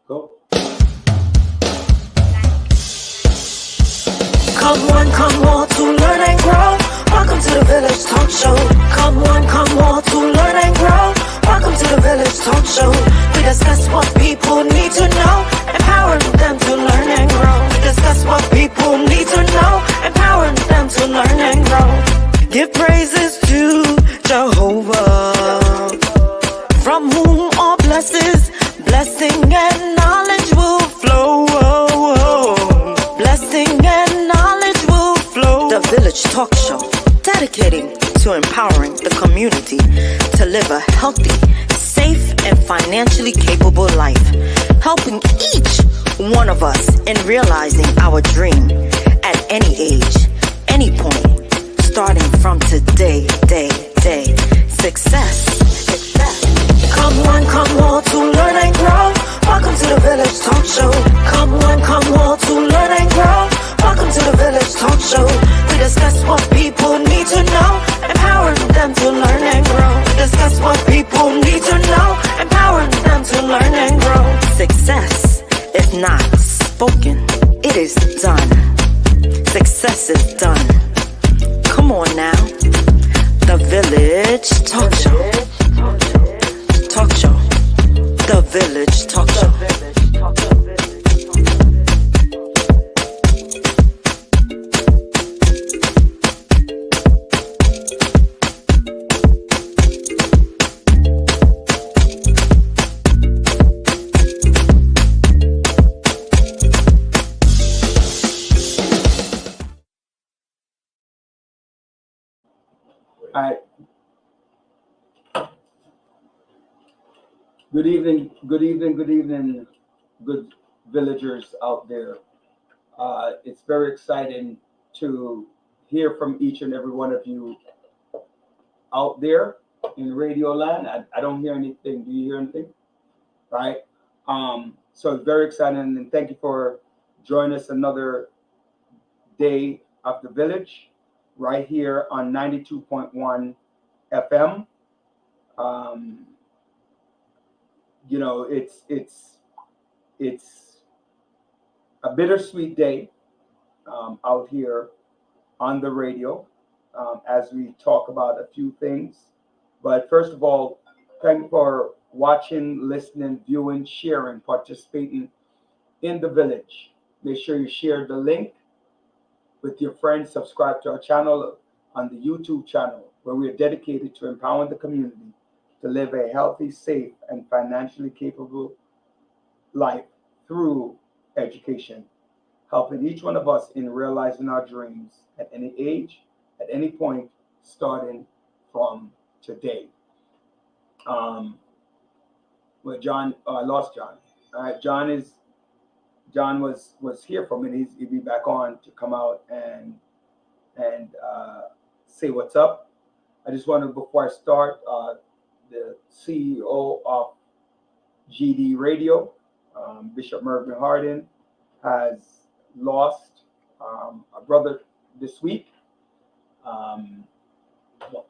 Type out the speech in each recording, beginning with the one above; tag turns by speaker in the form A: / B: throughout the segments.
A: Go.
B: Come all to learn and grow. Welcome to the Village Talk Show. Come all to learn and grow. Welcome to the Village Talk Show. We discuss what people need to know, empowering them to learn and grow. We discuss what people need to know, empowering them to learn and grow. Give praises to Jehovah, from whom all blessing and knowledge will flow. Blessing and knowledge will flow. The Village Talk Show, dedicating to empowering the community to live a healthy, safe, and financially capable life, helping each one of us in realizing our dream at any age, any point, starting from today, day. Success. Come all to learn and grow. Welcome to the Village Talk Show. Come all to learn and grow. Welcome to the Village Talk Show. We discuss what people need to know, empowering them to learn and grow. We discuss what people need to know, empowering them to learn and grow. Success is not spoken, it is done. Success is done. Come on now. The Village Talk Show. Talk Show. The Village Talk Show.
A: All right. Good evening, good villagers out there. It's very exciting to hear from each and every one of you out there in Radio Land. I don't hear anything. Do you hear anything? Right? So it's very exciting, and thank you for joining us another day of the Village right here on 92.1 FM. You know, it's a bittersweet day out here on the radio as we talk about a few things. But first of all, thank you for watching, listening, viewing, sharing, participating in the Village. Make sure you share the link with your friends. Subscribe to our channel on the YouTube channel, where we are dedicated to empowering the community to live a healthy, safe, and financially capable life through education, helping each one of us in realizing our dreams at any age, at any point, starting from today. Well, John, I lost John. John was here for a minute. He'll be back on to come out and say what's up. I just wanted, before I start, the CEO of GD Radio, Bishop Mervyn Hardin, has lost a brother this week.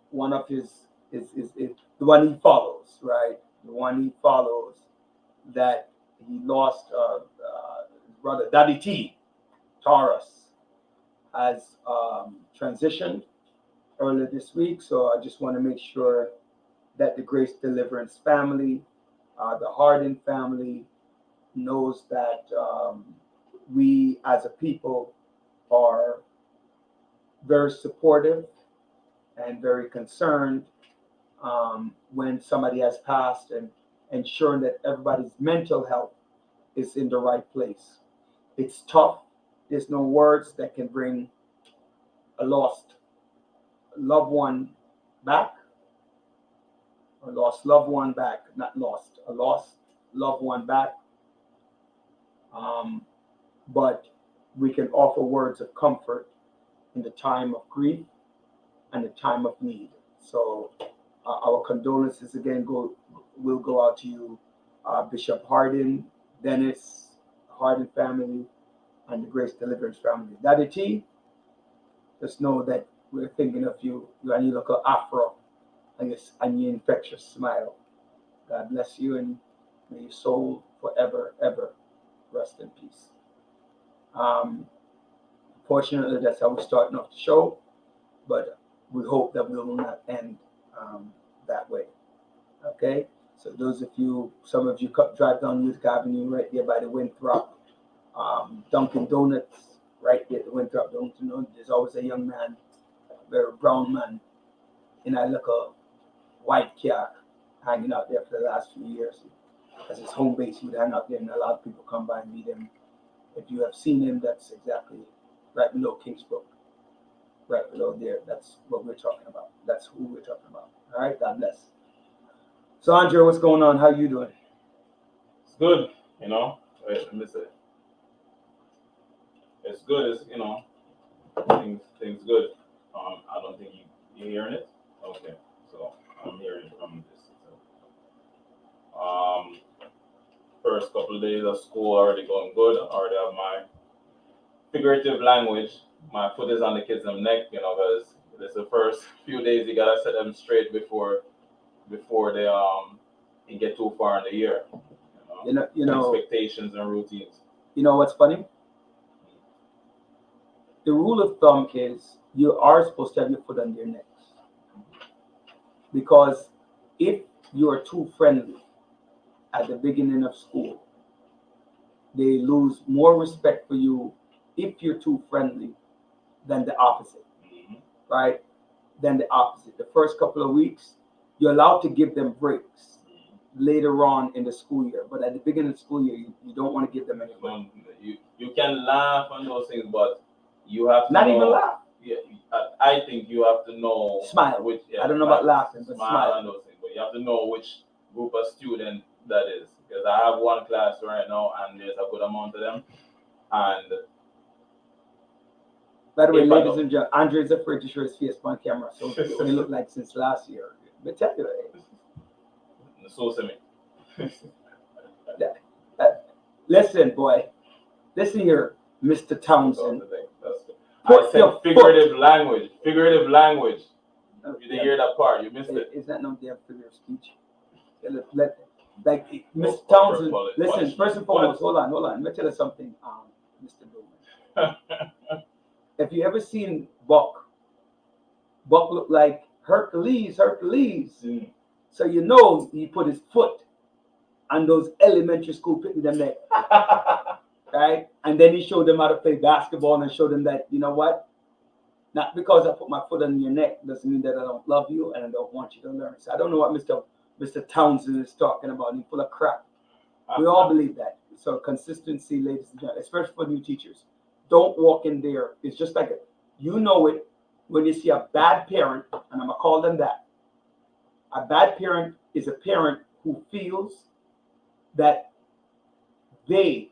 A: One of his is the one he follows, right? The one he follows, that he lost his brother, Daddy T, Taurus, has transitioned earlier this week. So I just want to make sure that the Grace Deliverance family, the Hardin family, knows that we as a people are very supportive and very concerned when somebody has passed, and ensuring that everybody's mental health is in the right place. It's tough. There's no words that can bring a lost loved one back, a lost loved one back, not lost, a lost loved one back. But we can offer words of comfort in the time of grief and the time of need. So our condolences again will go out to you, Bishop Hardin, Dennis, Hardin family, and the Grace Deliverance family. Daddy T, just know that we're thinking of you. You and your little afro and your infectious smile. God bless you, and may your soul forever, ever rest in peace. Fortunately, that's how we're starting off the show, but we hope that we will not end that way. Okay? So those of you, some of you drive down Utica Avenue right there by the Winthrop, Dunkin' Donuts, right there, the Winthrop Dunkin' Donuts. There's always a young man, a very brown man, in a little white car hanging out there for the last few years. As his home base, he would hang out there, and a lot of people come by and meet him. If you have seen him, that's exactly right below Kingsbrook, right below there. That's what we're talking about. That's who we're talking about. All right, God bless. So, Andre, what's going on? How you doing?
C: It's good, you know. Wait, let me say. It's good. It's things good. I don't think you hearing it. Okay, so I'm hearing it from this. First couple of days of school already going good. I already have my figurative language. My foot is on the kids' neck, you know, because it's the first few days you gotta set them straight before they get too far in the year.
A: You know
C: Expectations and routines.
A: You know what's funny? The rule of thumb is you are supposed to have your foot on their necks. Because if you are too friendly at the beginning of school, they lose more respect for you if you're too friendly than the opposite, right? Than the opposite. The first couple of weeks, you're allowed to give them breaks later on in the school year, but at the beginning of the school year, you don't want to give them any breaks.
C: You can laugh on those things, but you have to
A: Not
C: know,
A: even laugh.
C: Yeah, I think you have to know
A: Smile.
C: Which,
A: I don't know about laughing, but smile.
C: and those things, but you have to know which group of student that is. Because I have one class right now, and there's a good amount of them, and
A: by the way,
C: if I
A: ladies
C: don't-
A: and gentlemen, Andre's afraid to show his face on camera, so it only look like since last year. But tell you,
C: so semi.
A: listen, boy, listen here, Mr. Townsend.
C: I
A: Put
C: said
A: your
C: figurative language. Figurative language.
A: foot-
C: You didn't hear that part. You missed it.
A: Is that no damn figure of speech? Like Mr.
C: Oh,
A: Townsend,
C: well, it
A: listen,
C: was.
A: first and foremost, hold on. Let me tell you something, Mr. Bowman. If you ever seen Buck looked like Hercules.
C: Mm.
A: So you know he put his foot on those elementary school picking them neck, right? And then he showed them how to play basketball and showed them that, you know what? Not because I put my foot on your neck doesn't mean that I don't love you and I don't want you to learn. So I don't know what Mr. Townsend is talking about. He's full of crap. We all believe that. So consistency, ladies and gentlemen, especially for new teachers. Don't walk in there. It's just like you know it when you see a bad parent, and I'm gonna call them that. A bad parent is a parent who feels that they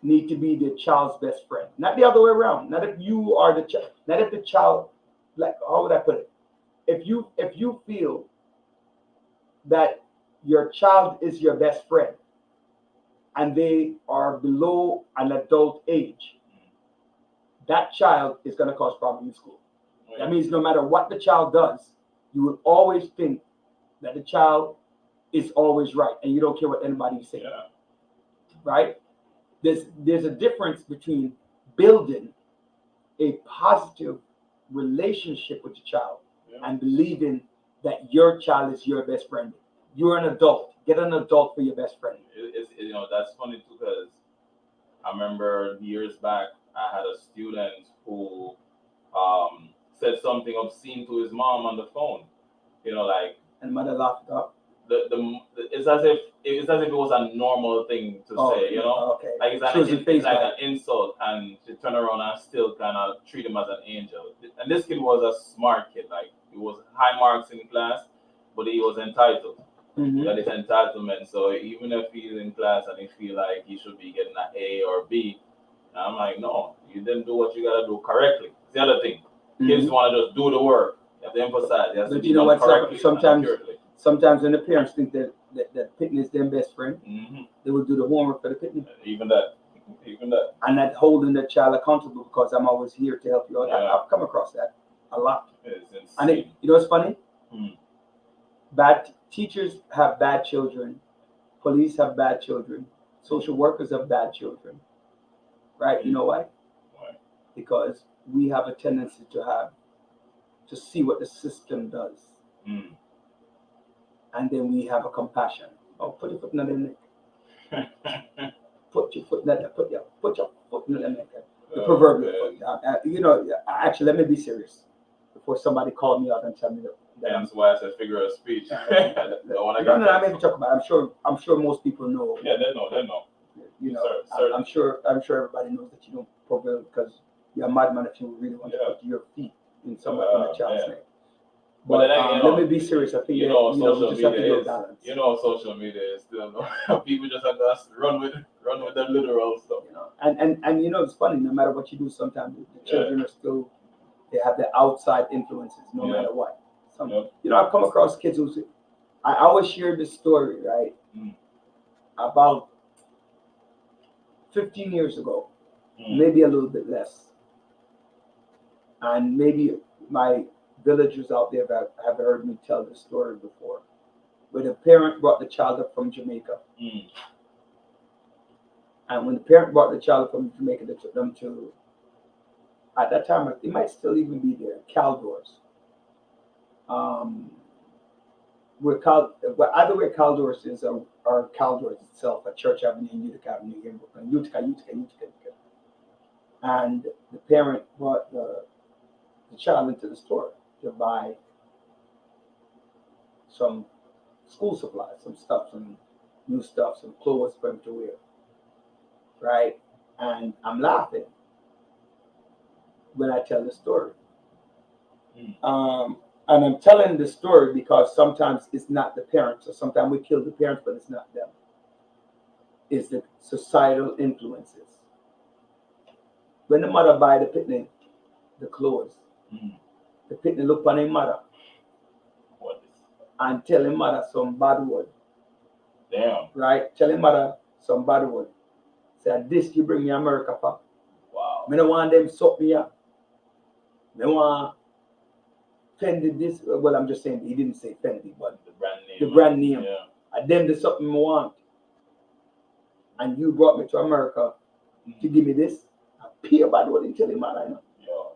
A: need to be the child's best friend, not the other way around. Not if you are the child, not if the child, like how would I put it? If you feel that your child is your best friend and they are below an adult age, that child is going to cause problems in school. That means no matter what the child does, you will always think that the child is always right and you don't care what anybody says.
C: Yeah.
A: Right? There's a difference between building a positive relationship with your child and believing that your child is your best friend. You're an adult. Get an adult for your best friend.
C: That's funny too, because I remember years back I had a student who said something obscene to his mom on the phone.
A: And mother laughed up.
C: It's as if it was a normal thing to say.
A: Okay.
C: Like it's like an insult, and she turned around and still kind of treat him as an angel. And this kid was a smart kid. Like he was high marks in class, but he was entitled.
A: Mm-hmm.
C: He got his entitlement. So even if he's in class and he feel like he should be getting an A or B, I'm like, no, you didn't do what you gotta do correctly. It's the other thing. Kids want to just do the work. You have to emphasize. It has to be done correctly.
A: Sometimes when the parents think that Pitney is their best friend, they will do the homework for the Pitney.
C: Even that.
A: And that holding the child accountable because I'm always here to help you out.
C: Yeah.
A: I've come across that a lot.
C: It's insane.
A: And you know what's funny?
C: Hmm.
A: Bad teachers have bad children, Police have bad children. Social workers have bad children. Right? You know why?
C: Why?
A: Because we have a tendency to see what the system does.
C: Mm.
A: And then we have a compassion. Oh, put your foot in the neck. Put your foot in the neck. Put your foot in the neck. The proverbial foot. Actually, let me be serious before somebody call me out and tell me that.
C: That's why I said figure of speech.
A: No, I mean to talk about. I'm sure most people know.
C: Yeah, they know.
A: You know,
C: Certainly.
A: I'm sure everybody knows that you don't proverb because you're a madman if you really want to put your feet in somebody in a child's neck.
C: But
A: let me be serious. I think we just have to do a balance.
C: You know, social media is still people just have to run with the literal stuff.
A: You know, and you know it's funny. No matter what you do, sometimes the children are still they have the outside influences, no matter what. You know, I've come across kids who say, I always share this story, right? About 15 years ago, maybe a little bit less. And maybe my villagers out there that have heard me tell this story before, where the parent brought the child up from Jamaica. And when the parent brought the child up from Jamaica, they took them to, at that time, it might still even be there, Caldors. Either way Caldors is, or Caldors itself, a Church Avenue and Utica Avenue here in Brooklyn. Utica. And the parent brought the child into the store to buy some school supplies, some stuff, some new stuff, some clothes for him to wear. Right? And I'm laughing when I tell the story. And I'm telling the story because sometimes it's not the parents, or sometimes we kill the parents, but it's not them. It's the societal influences. When the mother buy the pitney, the clothes, the pitney look on his mother and tell him mother some bad word.
C: Damn.
A: Right? Tell him mother some bad word. Say, this you bring me America for.
C: Wow.
A: Me don't want them suck me up. Me want Fendi this. Well, I'm just saying he didn't say Fendi, but the brand name.
C: Yeah.
A: And them the something I want. And you brought me to America to give me this. I pay bad word and tell him mother, you know.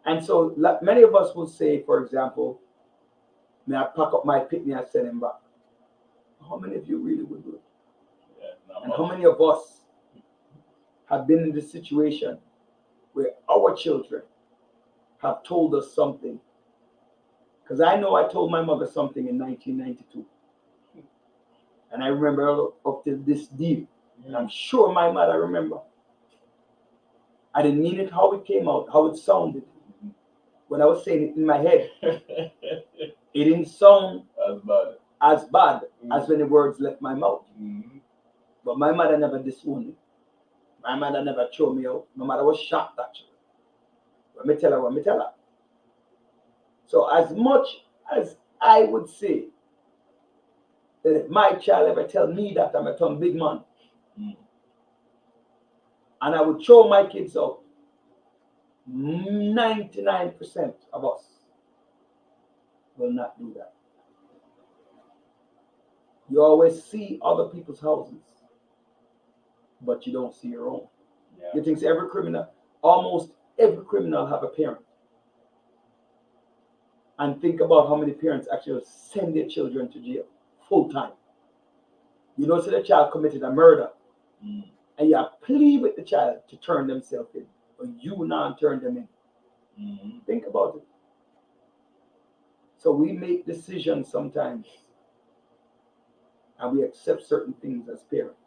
A: And so like many of us will say, for example, may I pack up my pitney and send him back. How many of you really would do it? And how many of us have been in this situation where our children have told us something? Because I know I told my mother something in 1992. And I remember up to this deal. And I'm sure my mother remember. I didn't mean it how it came out, how it sounded. When I was saying it in my head, it didn't sound as bad as when the words left my mouth. But my mother never disowned me. My mother never threw me out. My mother was shocked actually. When me tell her. So as much as I would say that if my child ever tell me that I'm a ton big man, and I would throw my kids out, 99% of us will not do that. You always see other people's houses, but you don't see your own. You think almost every criminal have a parent. And think about how many parents actually send their children to jail full time. You know, so the child committed a murder, and you plead with the child to turn themselves in, but you now turn them in. Think about it. So we make decisions sometimes, and we accept certain things as parents.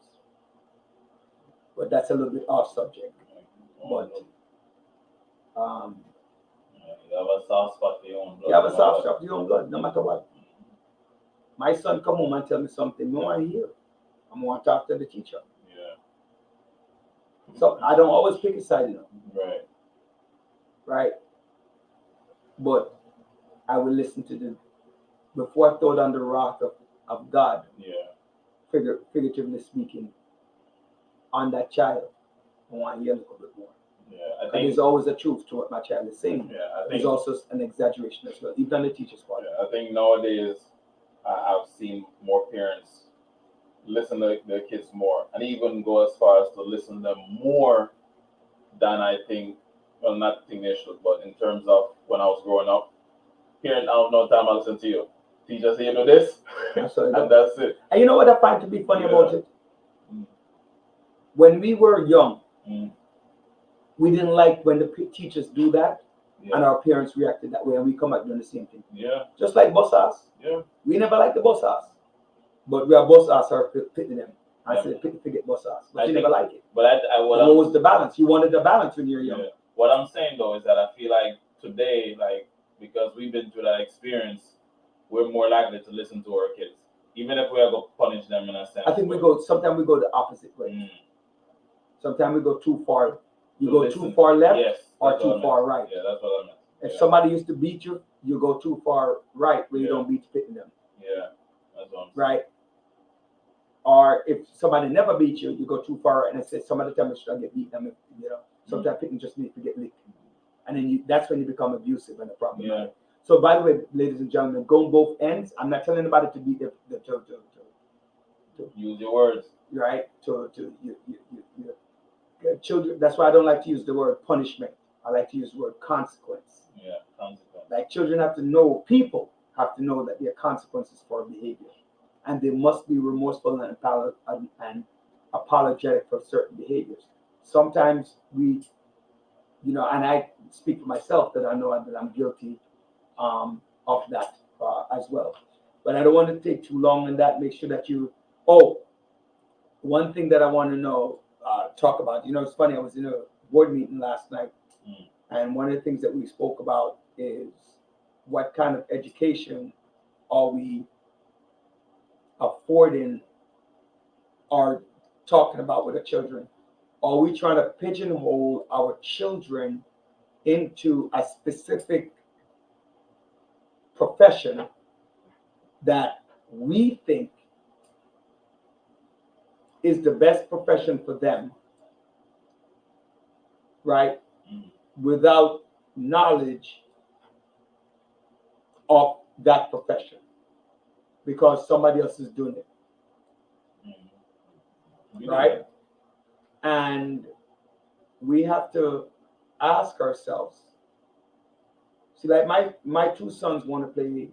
A: But that's a little bit off subject. But
C: you have a soft spot for your own blood.
A: You have a soft spot for your own blood, no matter what. My son come home and tell me something, I want to hear. I want to talk to the teacher. So I don't always pick a side, you know. Right. But I will listen to before I throw down the wrath of God. Figuratively speaking, on that child, I want to hear a little bit more. I think there's always a truth to what my child is saying. There's also an exaggeration as well, even on the teacher's part.
C: I think nowadays I've seen more parents listen to the kids more, and even go as far as to listen to them more than I think. Well, not think they should, but in terms of when I was growing up, hearing out no time I listen to you. Teacher say you do this,
A: That's what I
C: and
A: do.
C: that's it.
A: And you know what I find to be funny
C: Yeah.
A: about it?
C: Mm.
A: When we were young,
C: Mm.
A: we didn't like when the teachers do that, and
C: Yeah.
A: our parents reacted that way, and we come back doing the same thing.
C: Yeah.
A: Just like boss ass.
C: Yeah.
A: We never liked the boss ass, but we are boss ass are pitting them. I
C: Yeah.
A: said, forget boss ass, but
C: I
A: you
C: think-
A: never like it.
C: But
A: What was the balance? You wanted the balance when you were young.
C: Yeah. What I'm saying though is that I feel like today, like because we've been through that experience, we're more likely to listen to our kids, even if we are going to punish them in a sense.
A: I think sometimes we go the opposite way.
C: Mm.
A: Sometimes we go too far. You
C: To
A: go
C: listen.
A: too far left
C: Yes,
A: or
C: that's what I
A: too
C: meant.
A: far right.
C: Yeah, that's what I meant.
A: If
C: Yeah.
A: somebody used to beat you, you go too far right where you
C: Yeah.
A: don't beat pitting them,
C: Yeah, that's what I'm saying.
A: right? Or if somebody never beat you, you go too far right and say some of the time should I get beat them, you know. Sometimes pitting just need to get licked. And then that's when you become abusive and a problem.
C: Yeah.
A: So by the way, ladies and gentlemen, go on both ends. I'm not telling anybody to beat
C: Use your words.
A: right? To your children. That's why I don't like to use the word punishment. I like to use the word consequence.
C: Yeah, consequence.
A: Like children have to know, people have to know that there are consequences for behavior, and they must be remorseful and apologetic for certain behaviors. Sometimes we, you know, and I speak for myself that I know that I'm guilty of that as well. But I don't want to take too long on that. Make sure that you. Oh, one thing that I want to talk about. You know, it's funny. I was in a board meeting last night, and one of the things that we spoke about is what kind of education are we affording or talking about with the children? Are we trying to pigeonhole our children into a specific profession that we think is the best profession for them, right? Without knowledge of that profession because somebody else is doing it, right? And we have to ask ourselves, see, like my two sons want to play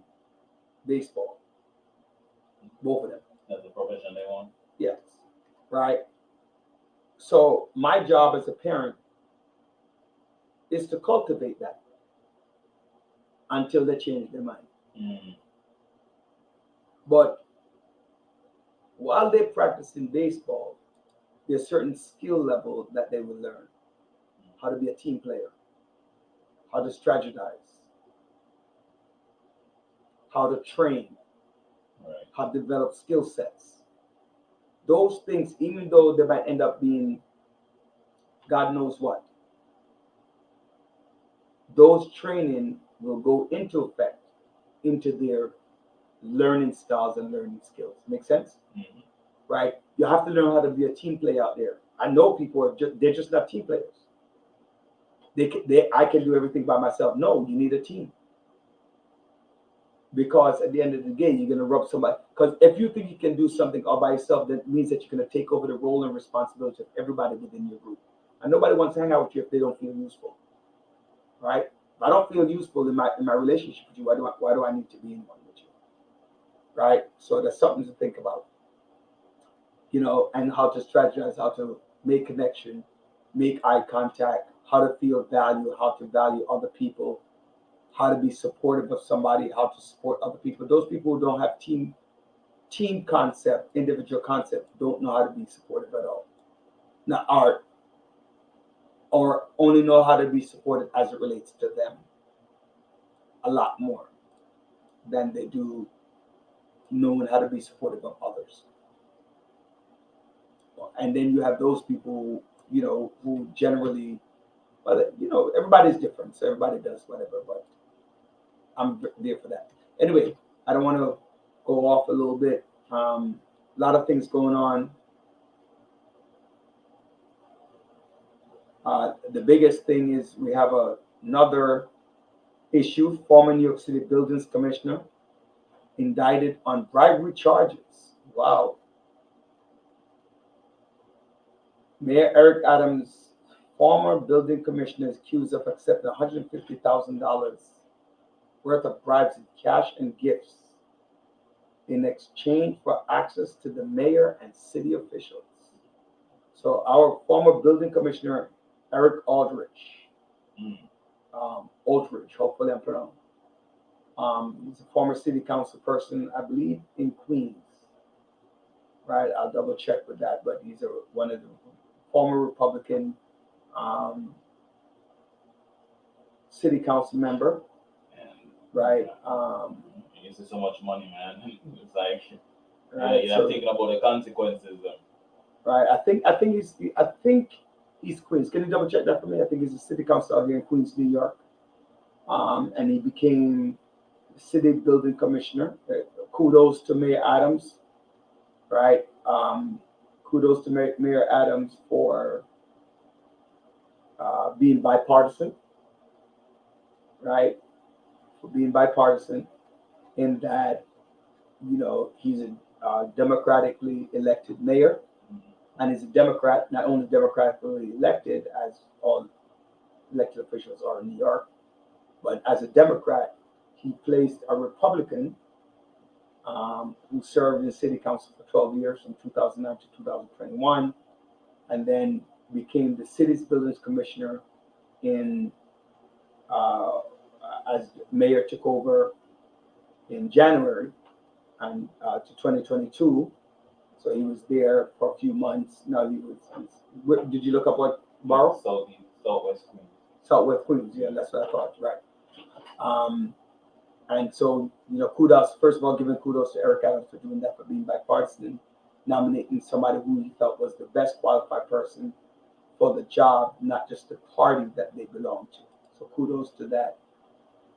A: baseball, both of them.
C: That's the profession they want.
A: Yes, right? So my job as a parent is to cultivate that until they change their mind. But while they're practicing baseball, there's certain skill level that they will learn. How to be a team player, how to strategize, how to train,
C: Right.
A: how to develop skill sets. Those things, even though they might end up being God knows what, those training will go into effect into their learning styles and learning skills. Make sense?
C: Mhm.
A: Right? You have to learn how to be a team player out there. I know people are they're just not team players. I can do everything by myself. No, you need a team. Because at the end of the day, you're going to rub somebody. Because if you think you can do something all by yourself, that means that you're going to take over the role and responsibility of everybody within your group. And nobody wants to hang out with you if they don't feel useful. Right? If I don't feel useful in my relationship with you, why do I need to be in one with you? Right? So that's something to think about. You know, and how to strategize, how to make connection, make eye contact, how to feel value, how to value other people, how to be supportive of somebody, how to support other people. Those people who don't have team concept, individual concept, don't know how to be supportive at all. Not art, or only know how to be supportive as it relates to them a lot more than they do knowing how to be supportive of others. And then you have those people, you know, who generally, well, you know, everybody's different, so everybody does whatever, but I'm there for that. Anyway, I don't want to go off a little bit. A lot of things going on. The biggest thing is we have another issue. Former New York City Buildings Commissioner indicted on bribery charges. Wow. Mayor Eric Adams, former building commissioner, is accused of accepting $150,000 worth of bribes in cash and gifts in exchange for access to the mayor and city officials. So our former building commissioner, Eric Aldrich, Aldrich, hopefully I'm pronouncing. He's a former city council person, I believe, in Queens. Right, I'll double check with that, but he's one of the former Republican city council member,
C: And
A: right?
C: it's so much money, man. It's like
A: Right,
C: you're
A: so-
C: not thinking about the consequences.
A: right. I think he's Queens. Can you double check that for me? I think he's a city council out here in Queens, New York, and he became city building commissioner. Kudos to Mayor Adams, right? Kudos to Mayor Adams for being bipartisan, right? For being bipartisan, in that, you know, he's a democratically elected mayor, and he's a Democrat, not only democratically elected, as all elected officials are in New York, but as a Democrat, he placed a Republican who served in city council for 12 years from 2009 to 2021, and then became the city's buildings commissioner in as mayor took over in January and to 2022. So he was there for a few months. Now did you look up what borough?
C: Southwest Queens.
A: Southwest Queens. Yeah, that's what I thought. Right. And so, you know, kudos, first of all, giving kudos to Eric Adams for doing that, for being bipartisan, nominating somebody who he felt was the best qualified person for the job, not just the party that they belong to. So kudos to that.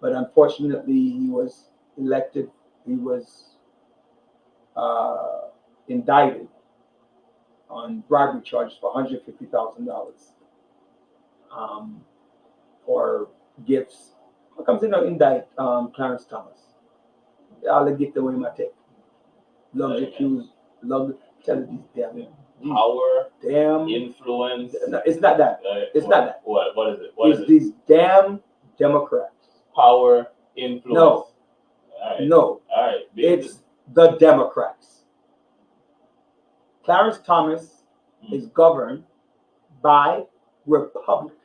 A: But unfortunately, he was elected, he was indicted on bribery charges for $150,000 for gifts. How comes they don't indict Clarence Thomas? I'll get away my take. Love to accuse, love to tell these
C: Power,
A: damn.
C: influence.
A: No, it's not that. It's not that.
C: What is it? What is
A: It's
C: it?
A: these damn Democrats.
C: Power, influence.
A: No.
C: All right.
A: No,
C: All right.
A: it's the Democrats. Clarence Thomas is governed by Republicans,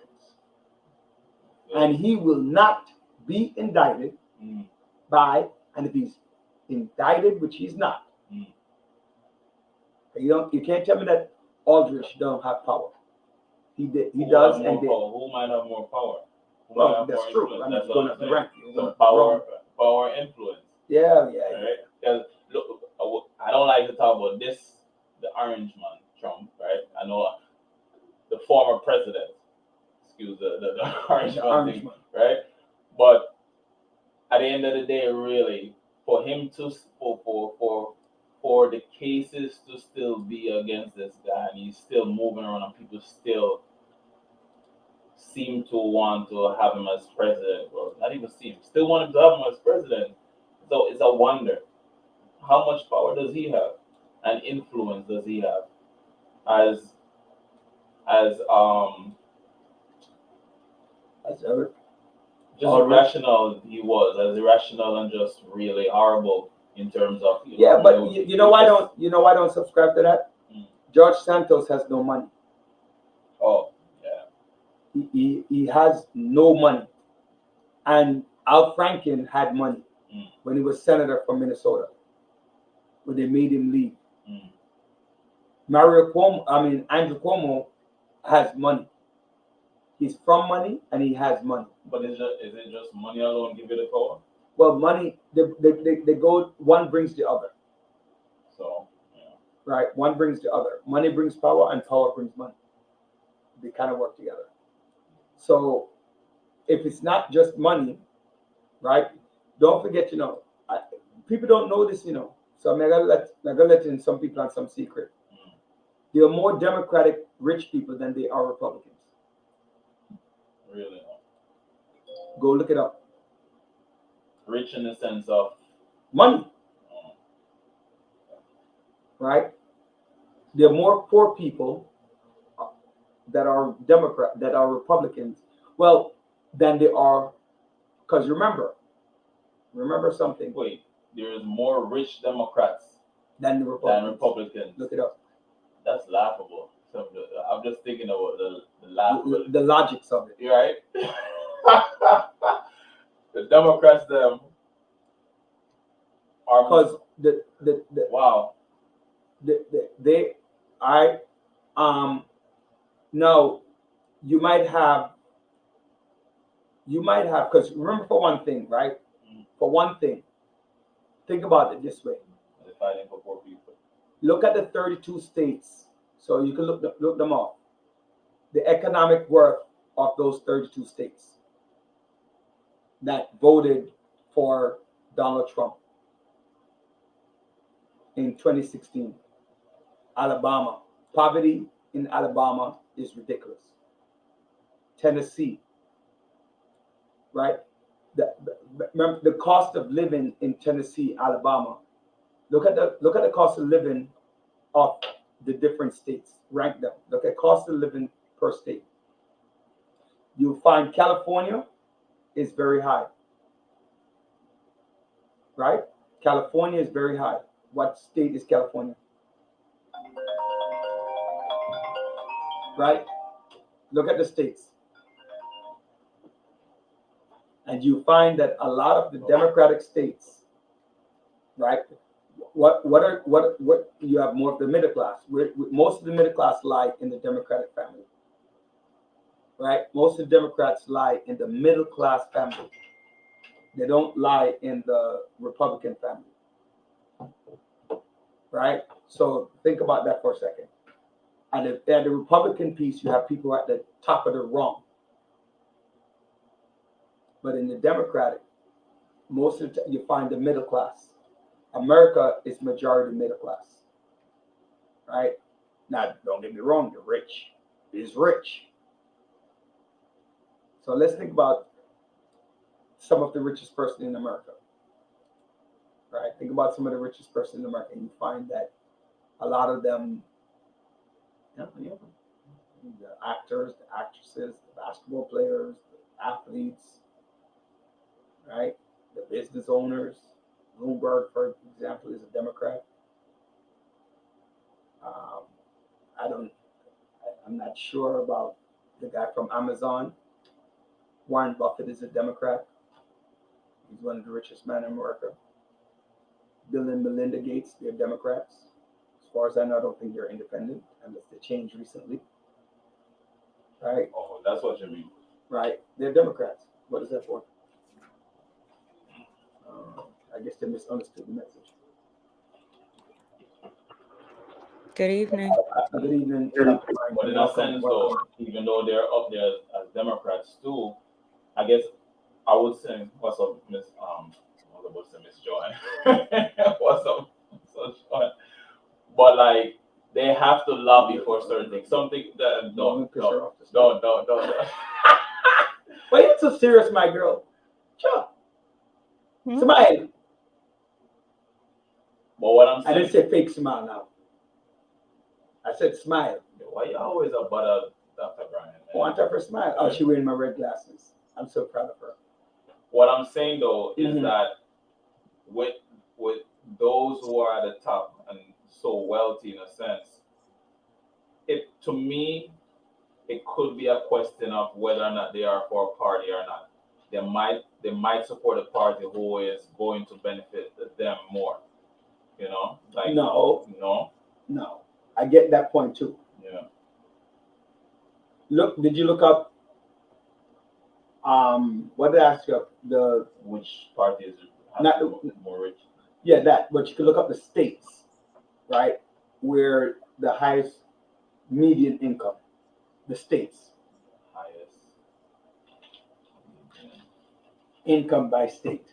A: and he will not be indicted by, and if he's indicted, which he's not, you can't tell me that Aldrich don't have power. He did. He
C: Who
A: does,
C: have more
A: and did.
C: power? Who might have more power? Who might
A: Well,
C: have
A: that's
C: more
A: true.
C: influence?
A: I'm
C: That's
A: going
C: what
A: up the
C: I'm
A: rank.
C: saying. So power, influence.
A: Yeah.
C: Right? Because look, I don't like to talk about this, the orange man, Trump, right? I know the former president, excuse the orange man thing, right? But at the end of the day, really, for him to for the cases to still be against this guy, and he's still moving around, and people still seem to want to have him as president, or not even still want him to have him as president. So it's a wonder, how much power does he have, and influence does he have, as
A: Eric.
C: just irrational he was, as irrational and just really horrible in terms of
A: But you know why I don't subscribe to that? George Santos has no money.
C: Oh yeah.
A: He has no money, and Al Franken had money when he was senator from Minnesota, when they made him leave. Andrew Cuomo has money. He's from money and he has money.
C: But is it just money alone give you the power?
A: Well, money, they go, one brings the other.
C: So yeah.
A: Right? One brings the other. Money brings power and power brings money. They kind of work together. So if it's not just money, right? Don't forget, people don't know this, So I'm gonna let in some people on some secret. There are more Democratic rich people than they are Republicans.
C: Really?
A: Go look it up.
C: Rich in the sense of
A: Money. Right? There are more poor people that are Democrat, that are Republicans, well, than they are, because remember something,
C: Wait, there's more rich Democrats
A: than the
C: than
A: Republicans.
C: Republicans.
A: Look it up.
C: That's laughable. So I'm just thinking about the laughable.
A: The logics of it.
C: You right? The Democrats them are
A: Because
C: wow.
A: they I now you might have because remember, for one thing, right? For one thing, think about it this way.
C: They're fighting for poor people.
A: Look at the 32 states. So you can look them up. The economic worth of those 32 states that voted for Donald Trump in 2016. Alabama. Poverty in Alabama is ridiculous. Tennessee, right? Remember the cost of living in Tennessee, Alabama. Look at the cost of living of the different states. Rank them. Look at cost of living per state. You'll find California is very high. Right? California is very high. What state is California? Right? Look at the states. And you find that a lot of the Democratic states, right? What you have more of the middle class. Most of the middle class lie in the Democratic family. Right? Most of the Democrats lie in the middle class family. They don't lie in the Republican family. Right? So think about that for a second. And at the Republican piece, you have people at the top of the rung. But in the Democratic, most of the time you find the middle class. America is majority middle class. Right? Now, don't get me wrong, the rich is rich. So let's think about some of the richest person in America. Right? Think about some of the richest person in America, and you find that a lot of them, the actors, the actresses, the basketball players, the athletes, right? The business owners. Bloomberg, for example, is a Democrat. I'm not sure about the guy from Amazon. Warren Buffett is a Democrat. He's one of the richest men in America. Bill and Melinda Gates, they're Democrats. As far as I know, I don't think they're independent, unless they changed recently. Right?
C: Oh, that's what you mean.
A: Right? They're Democrats. What is that for? I guess they misunderstood the message.
D: Good evening.
A: Good evening.
C: But in a sense, though, even though they're up there as Democrats too, I guess I would say, what's up, Miss I was about to say Miss Joy. What's up, so Joy? But like, they have to lobby for certain things. Something that don't.
A: Why are you so serious, my girl? Sure.
D: Hmm?
A: Smile.
C: But what I'm
A: I
C: saying,
A: didn't say fake smile now. I said smile.
C: why you always about Dr. Brian? Man?
A: I want her smile. Oh, she wearing my red glasses. I'm so proud of her.
C: What I'm saying though is
A: Mhm.
C: that with those who are at the top and so wealthy in a sense, to me, it could be a question of whether or not they are for a party or not. They might support a party who is going to benefit them more. You know, like
A: No. I get that point too.
C: Yeah.
A: Look, did you look up? What did I ask you?
C: Which party is
A: Not-
C: more rich?
A: Yeah, that. But you can look up the states, right, where the highest median income, the states,
C: Highest.
A: income by state.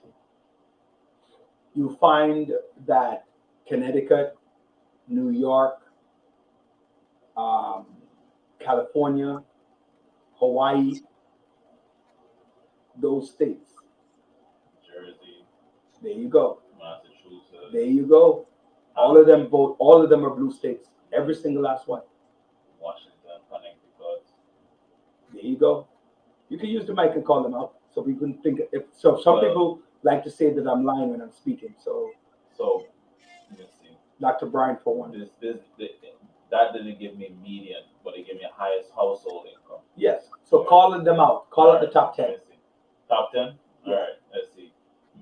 A: You find that Connecticut, New York, California, Hawaii, those states.
C: Jersey,
A: There you go.
C: Massachusetts,
A: There you go. All of them vote. All of them are blue states. Every single last one.
C: Washington, Connecticut.
A: go. You can use the mic and call them out, so we can think. If so, some
C: Well-
A: people like to say that I'm lying when I'm speaking. So,
C: So, let me see.
A: Dr. Brian, for one,
C: That didn't give me median, but it gave me highest household income.
A: yes. So calling them out. Call it the top
C: Let
A: 10
C: me see. Top 10?
A: Yeah.
C: All right, let's see.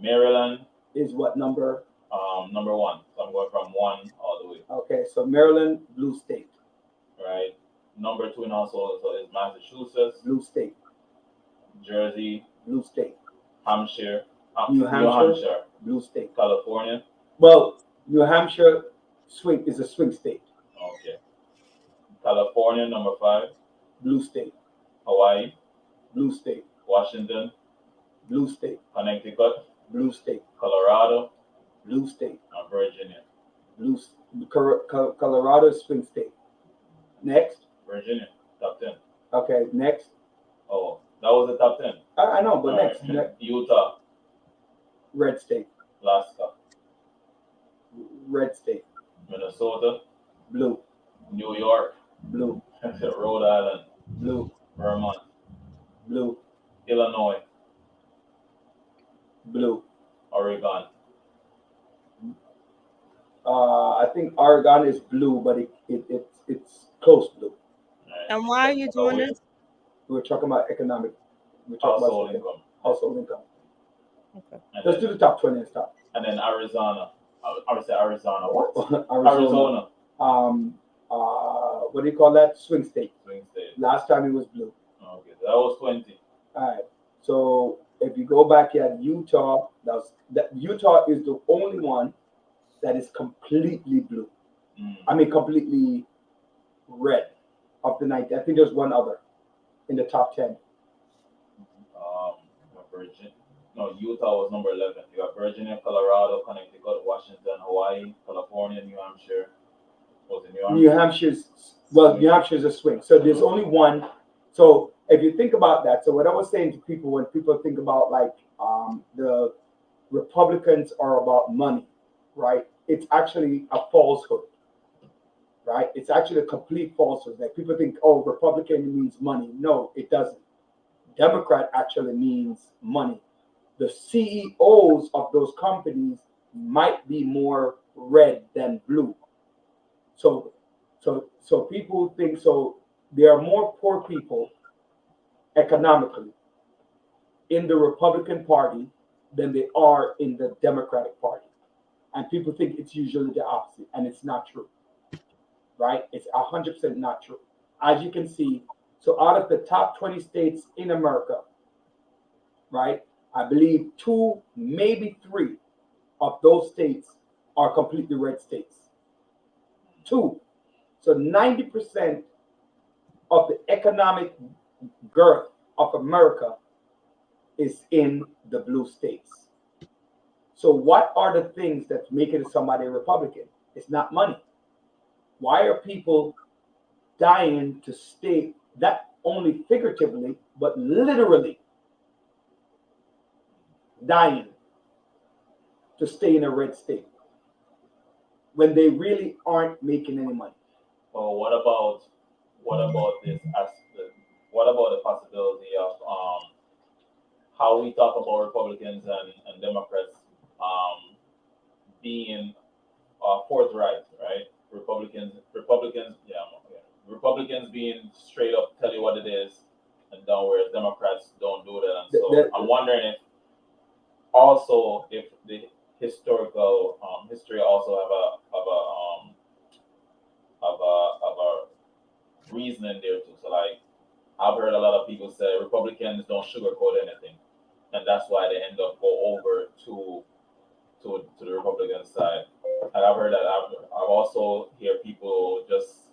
C: Maryland,
A: is what number?
C: number 1. So I'm going from 1 all the way,
A: Okay, so Maryland, blue state,
C: right? Number 2 in household so is Massachusetts,
A: blue state,
C: Jersey,
A: blue state,
C: Hampshire,
A: New Hampshire?
C: Hampshire,
A: blue state.
C: California.
A: Well, New Hampshire swing is a swing state,
C: Okay. California, number 5.
A: blue state,
C: Hawaii,
A: blue state,
C: Washington,
A: blue state,
C: Connecticut,
A: blue state,
C: Colorado,
A: blue state,
C: and Virginia.
A: Colorado is swing state. Next,
C: Virginia, top 10.
A: okay, next.
C: Oh, that was the top 10.
A: I know, but
C: All
A: next,
C: right.
A: next,
C: Utah,
A: red state,
C: Alaska,
A: red state,
C: Minnesota,
A: blue,
C: New York,
A: blue,
C: Rhode Island,
A: blue,
C: Vermont,
A: blue,
C: Illinois,
A: blue.
C: Oregon.
A: I think Oregon is blue, but it's close blue.
C: Right.
D: And why are you doing this?
A: We're talking about economic. We're talking
C: Household
A: about
C: income.
A: household income.
D: Okay.
C: And
A: Let's do
C: then,
A: the top 20 and stop.
C: and then Arizona. I would say Arizona. What?
A: Arizona. What do you call that? Swing state.
C: Swing state.
A: Last time it was blue.
C: Okay, that was 20.
A: All right. So if you go back at Utah, Utah is the only one that is completely blue. I mean, completely red of the 90. I think there's one other in the top 10.
C: Virginia. No, Utah was number 11. You got Virginia, Colorado, Connecticut, Washington, Hawaii, California, New Hampshire. Was it New Hampshire?
A: New Hampshire's a swing. So there's only one. So if you think about that, so what I was saying to people when people think about like the Republicans are about money, right? It's actually a falsehood, right? It's actually a complete falsehood. Like people think, oh, Republican means money. No, it doesn't. Democrat actually means money. The CEOs of those companies might be more red than blue. So people think so. There are more poor people economically in the Republican Party than they are in the Democratic Party, and people think it's usually the opposite, and it's not true. Right? It's 100% not true. As you can see, so out of the top 20 states in America, right? I believe 2, maybe 3 of those states are completely red states. 2. So 90% of the economic girth of America is in the blue states. So what are the things that's making somebody a Republican? It's not money. Why are people dying to stay, not only figuratively, but literally dying to stay in a red state when they really aren't making any money?
C: Well, what about this aspect? What about the possibility of how we talk about Republicans and Democrats being forthright, right? Republicans being straight up tell you what it is, and down whereas Democrats don't do that. And so I'm wondering if the historical history also have a reasoning there too. So like I've heard a lot of people say Republicans don't sugarcoat anything, and that's why they end up go over to the Republican side. And I've heard that. I've also hear people just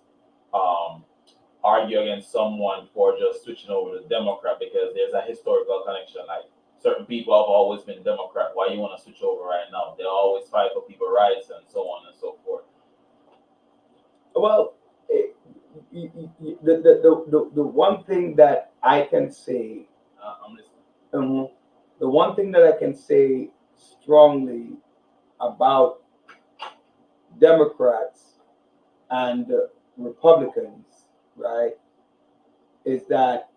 C: argue against someone for just switching over to Democrat because there's a historical connection. Like certain people have always been Democrat. Why you want to switch over right now? They always fight for people's rights and so on and so forth.
A: Well, the one thing that I can say,
C: I'm listening.
A: the one thing that I can say strongly about Democrats and Republicans, right, is that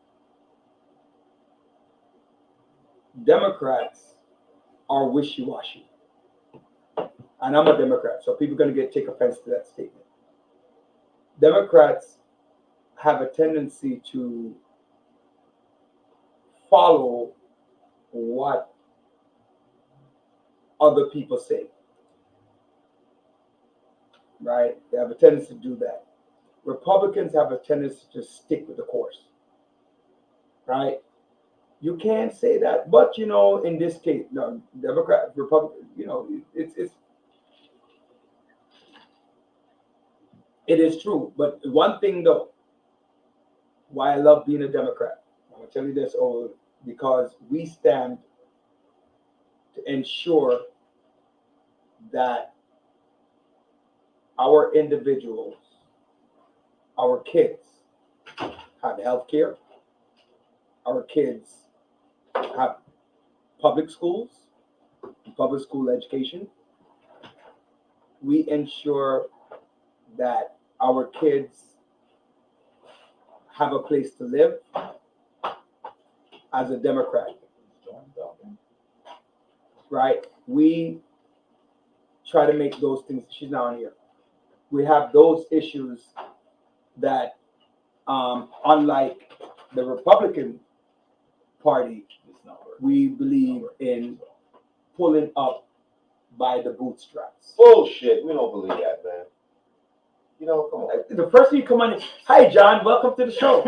A: Democrats are wishy-washy. And I'm a Democrat, so people are going to take offense to that statement. Democrats have a tendency to follow what other people say, right? They have a tendency to do that. Republicans have a tendency to stick with the course, right? You can't say that, but you know, in this case, no, Democrat, Republican, you know, it is true. But one thing though, why I love being a Democrat, I'm gonna tell you this, because we stand to ensure that our individuals, our kids, have health care, our kids have public schools, public school education. We ensure that our kids have a place to live. As a Democrat, right? We try to make those things. She's not on here. We have those issues that, unlike the Republican Party, we believe in pulling up by the bootstraps.
E: Bullshit. We don't believe that, man. You know, come on.
A: The first thing you come on, hi John, welcome to the show.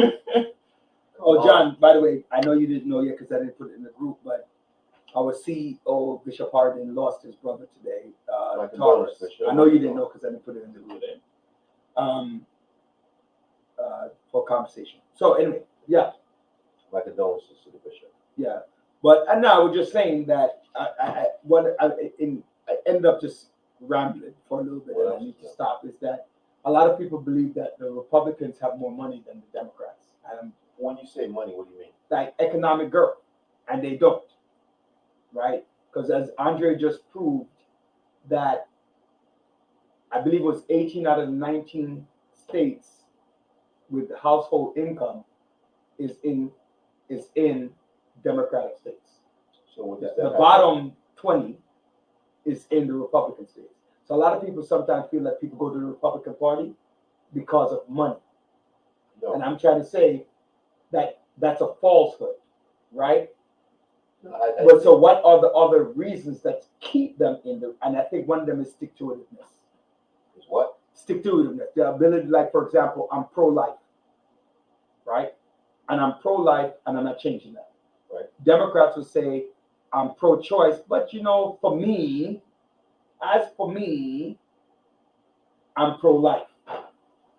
A: Oh, John, by the way, I know you didn't know yet because I didn't put it in the group, but our CEO, Bishop Hardin, lost his brother today, Taurus. I know you didn't know because I didn't put it in the group. For conversation. So anyway, yeah.
E: My condolences to the bishop.
A: Yeah. But and now we're just saying that I end up just rambling for a little bit, and I need to stop. Is that a lot of people believe that the Republicans have more money than the Democrats, and
E: When you say money, what do you mean?
A: like economic growth, and they don't, right? Because as Andre just proved, that I believe it was 18 out of 19 states with household income is in Democratic states.
E: So what does
A: The
E: that
A: bottom 20 is in the Republican states. So a lot of people sometimes feel that people go to the Republican Party because of money.
E: No.
A: And I'm trying to say that that's a falsehood, right?
E: No,
A: But so what are the other reasons that keep them in the, and I think one of them is stick-to-itiveness.
E: Is what?
A: Stick-to-itiveness, the ability, like for example, I'm pro-life, right? And I'm pro-life and I'm not changing that.
E: Right.
A: Democrats will say, I'm pro-choice, but you know, for me, I'm pro-life.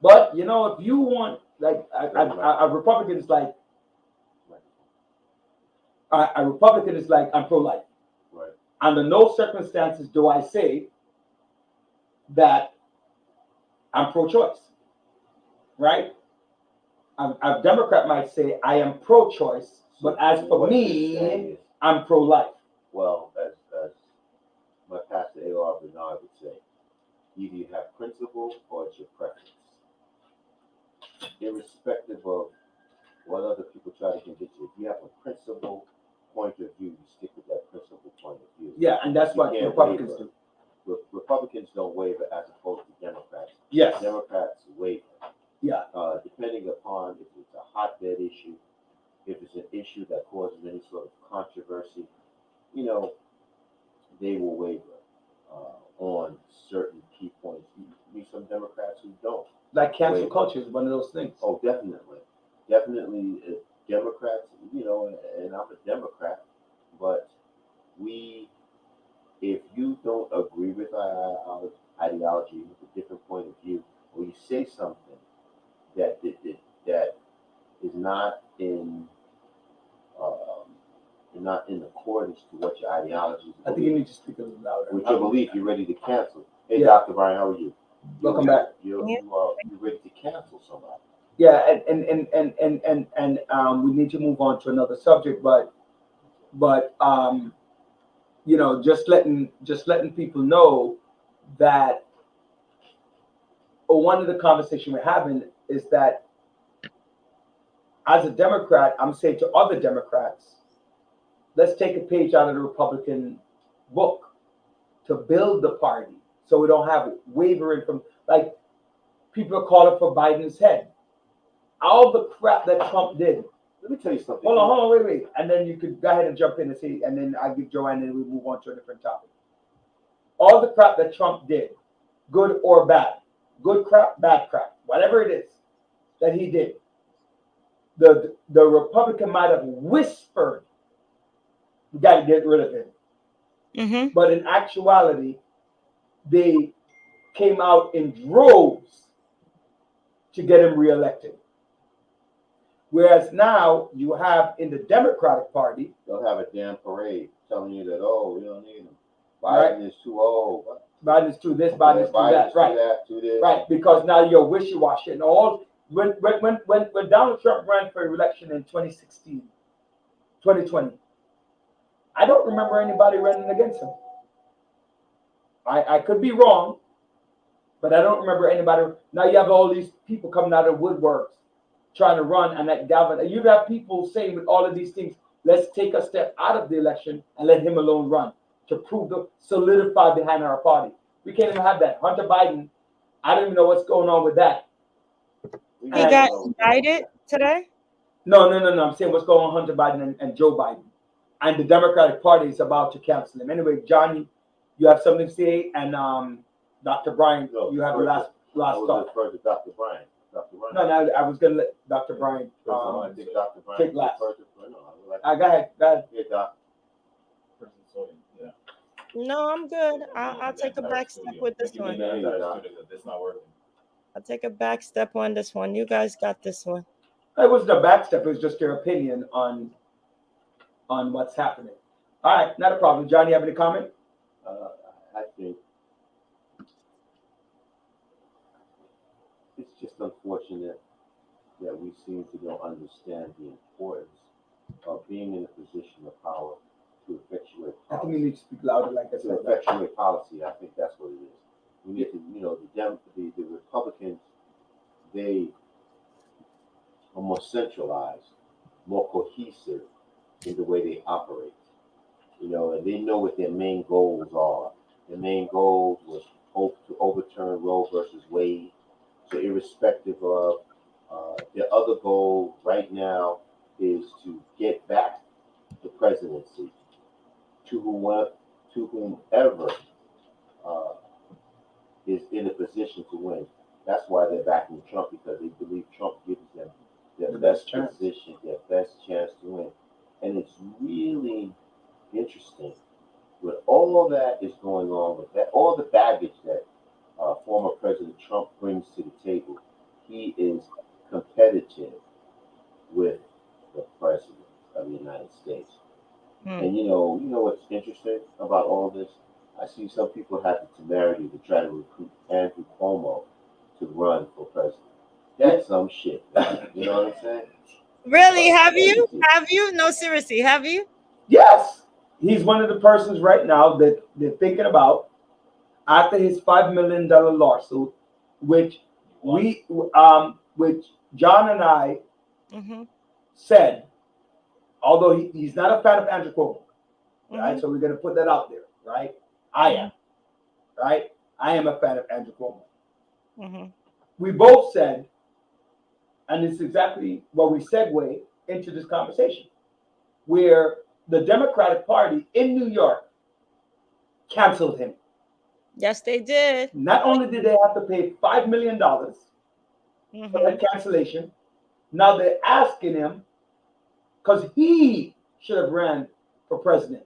A: But you know, if you want, like, a Republican is like, a Republican is like, I'm pro-life.
E: Right.
A: Under no circumstances do I say that I'm pro-choice, right? A Democrat might say, I am pro-choice, but as for
E: What you're
A: me,
E: saying is,
A: I'm pro-life.
E: well, as my pastor A.R. Bernard would say, either you have principle or it's your preference. Irrespective of what other people try to convince you, if you have a principle point of view, you stick with that principle point of view.
A: Yeah, and that's
E: You
A: what
E: can't
A: Republicans
E: waver.
A: do.
E: Republicans don't waver as opposed to Democrats.
A: Yes.
E: Democrats waver.
A: Yeah.
E: Depending upon if it's a hotbed issue, if it's an issue that causes any sort of controversy, you know, they will waver on certain key points. You meet some Democrats who don't.
A: Like cancel
E: Wait.
A: culture is one of those things.
E: Oh, definitely. Definitely, Democrats, you know, and I'm a Democrat, but if you don't agree with our ideology, with a different point of view, or you say something that is not in accordance to what your ideology is,
A: I think you need to speak a little louder.
E: with your belief, you're ready to cancel. Hey,
A: Yeah.
E: Dr. Brian, how are you?
A: Welcome back.
E: You're ready to cancel somebody.
A: Yeah, and we need to move on to another subject, but you know, just letting people know that one of the conversations we're having is that as a Democrat, I'm saying to other Democrats, let's take a page out of the Republican book to build the party so we don't have wavering from, like, people are calling for Biden's head. All the crap that Trump did.
E: Let me tell you something.
A: Hold on, wait. And then you could go ahead and jump in and say, and then I give Joanne and we move on to a different topic. All the crap that Trump did, good or bad, good crap, bad crap, whatever it is that he did, the Republican might have whispered, we got to get rid of him.
D: Mm-hmm.
A: But in actuality, they came out in droves to get him reelected. Whereas now you have in the Democratic Party,
E: They'll have a damn parade telling you that, oh, we don't need him.
A: Right.
E: Biden is too old.
A: Biden's to this, Biden's to that, right?
E: To this.
A: Right, because now you're wishy-washy and all. When Donald Trump ran for election in 2016, 2020, I don't remember anybody running against him. I could be wrong, but I don't remember anybody. Now you have all these people coming out of woodworks trying to run, and that Galvin. You have people saying with all of these things, let's take a step out of the election and let him alone run to prove the solidify behind our party. We can't even have that. Hunter Biden, I don't even know what's going on with that.
D: He got indicted today?
A: No. I'm saying what's going on with Hunter Biden and Joe Biden. And the Democratic Party is about to cancel him. Anyway, Johnny, you have something to say? And Dr. Brian, you have the last thought.
E: Refer to Dr. Brian. Dr. Brian.
A: No, I was going to let Dr. Brian
E: I think Dr. Brian
A: take last.
E: referred to-
A: Go ahead.
E: Yeah, Doc.
C: Yeah.
D: No, I'm good. I'll take a back step with this one.
C: This not working.
D: I'll take a back step on this one. You guys got this one.
A: It wasn't a backstep. It was just your opinion on what's happening. All right, not a problem. Johnny, you have any comment?
E: I think it's just unfortunate that we seem to don't understand the importance of being in a position of power to effectuate
A: I think you
E: policy.
A: need to speak louder, like I
E: To
A: said.
E: effectuate policy, I think that's what it is. We need to, the Republicans, they are more centralized, more cohesive in the way they operate. And they know what their main goals are. Their main goals was to overturn Roe versus Wade. So irrespective of their other goal right now is to get back the presidency to whomever is in a position to win. That's why they're backing Trump, because they believe Trump gives them their best
A: chance.
E: position, their best chance to win. And it's really interesting with all that is going on with that, all the baggage that former President Trump brings to the table. He is competitive with the President of the United States. And you know what's interesting about all this? I see some people have the temerity to try to recruit Andrew Cuomo to run for president. That's some shit, man. You know what I'm saying?
D: Really? Have you? Have you? No, seriously, have you?
A: Yes, he's one of the persons right now that they're thinking about after his $5 million lawsuit, which which John and I said, although he's not a fan of Andrew Cuomo, right? So we're going to put that out there, right? I am, right? I am a fan of Andrew Cuomo. We both said, and it's exactly what we segue into this conversation, where the Democratic Party in New York canceled him.
D: Yes, they did.
A: Not only did they have to pay $5 million for that cancellation, now they're asking him, because he should have ran for president.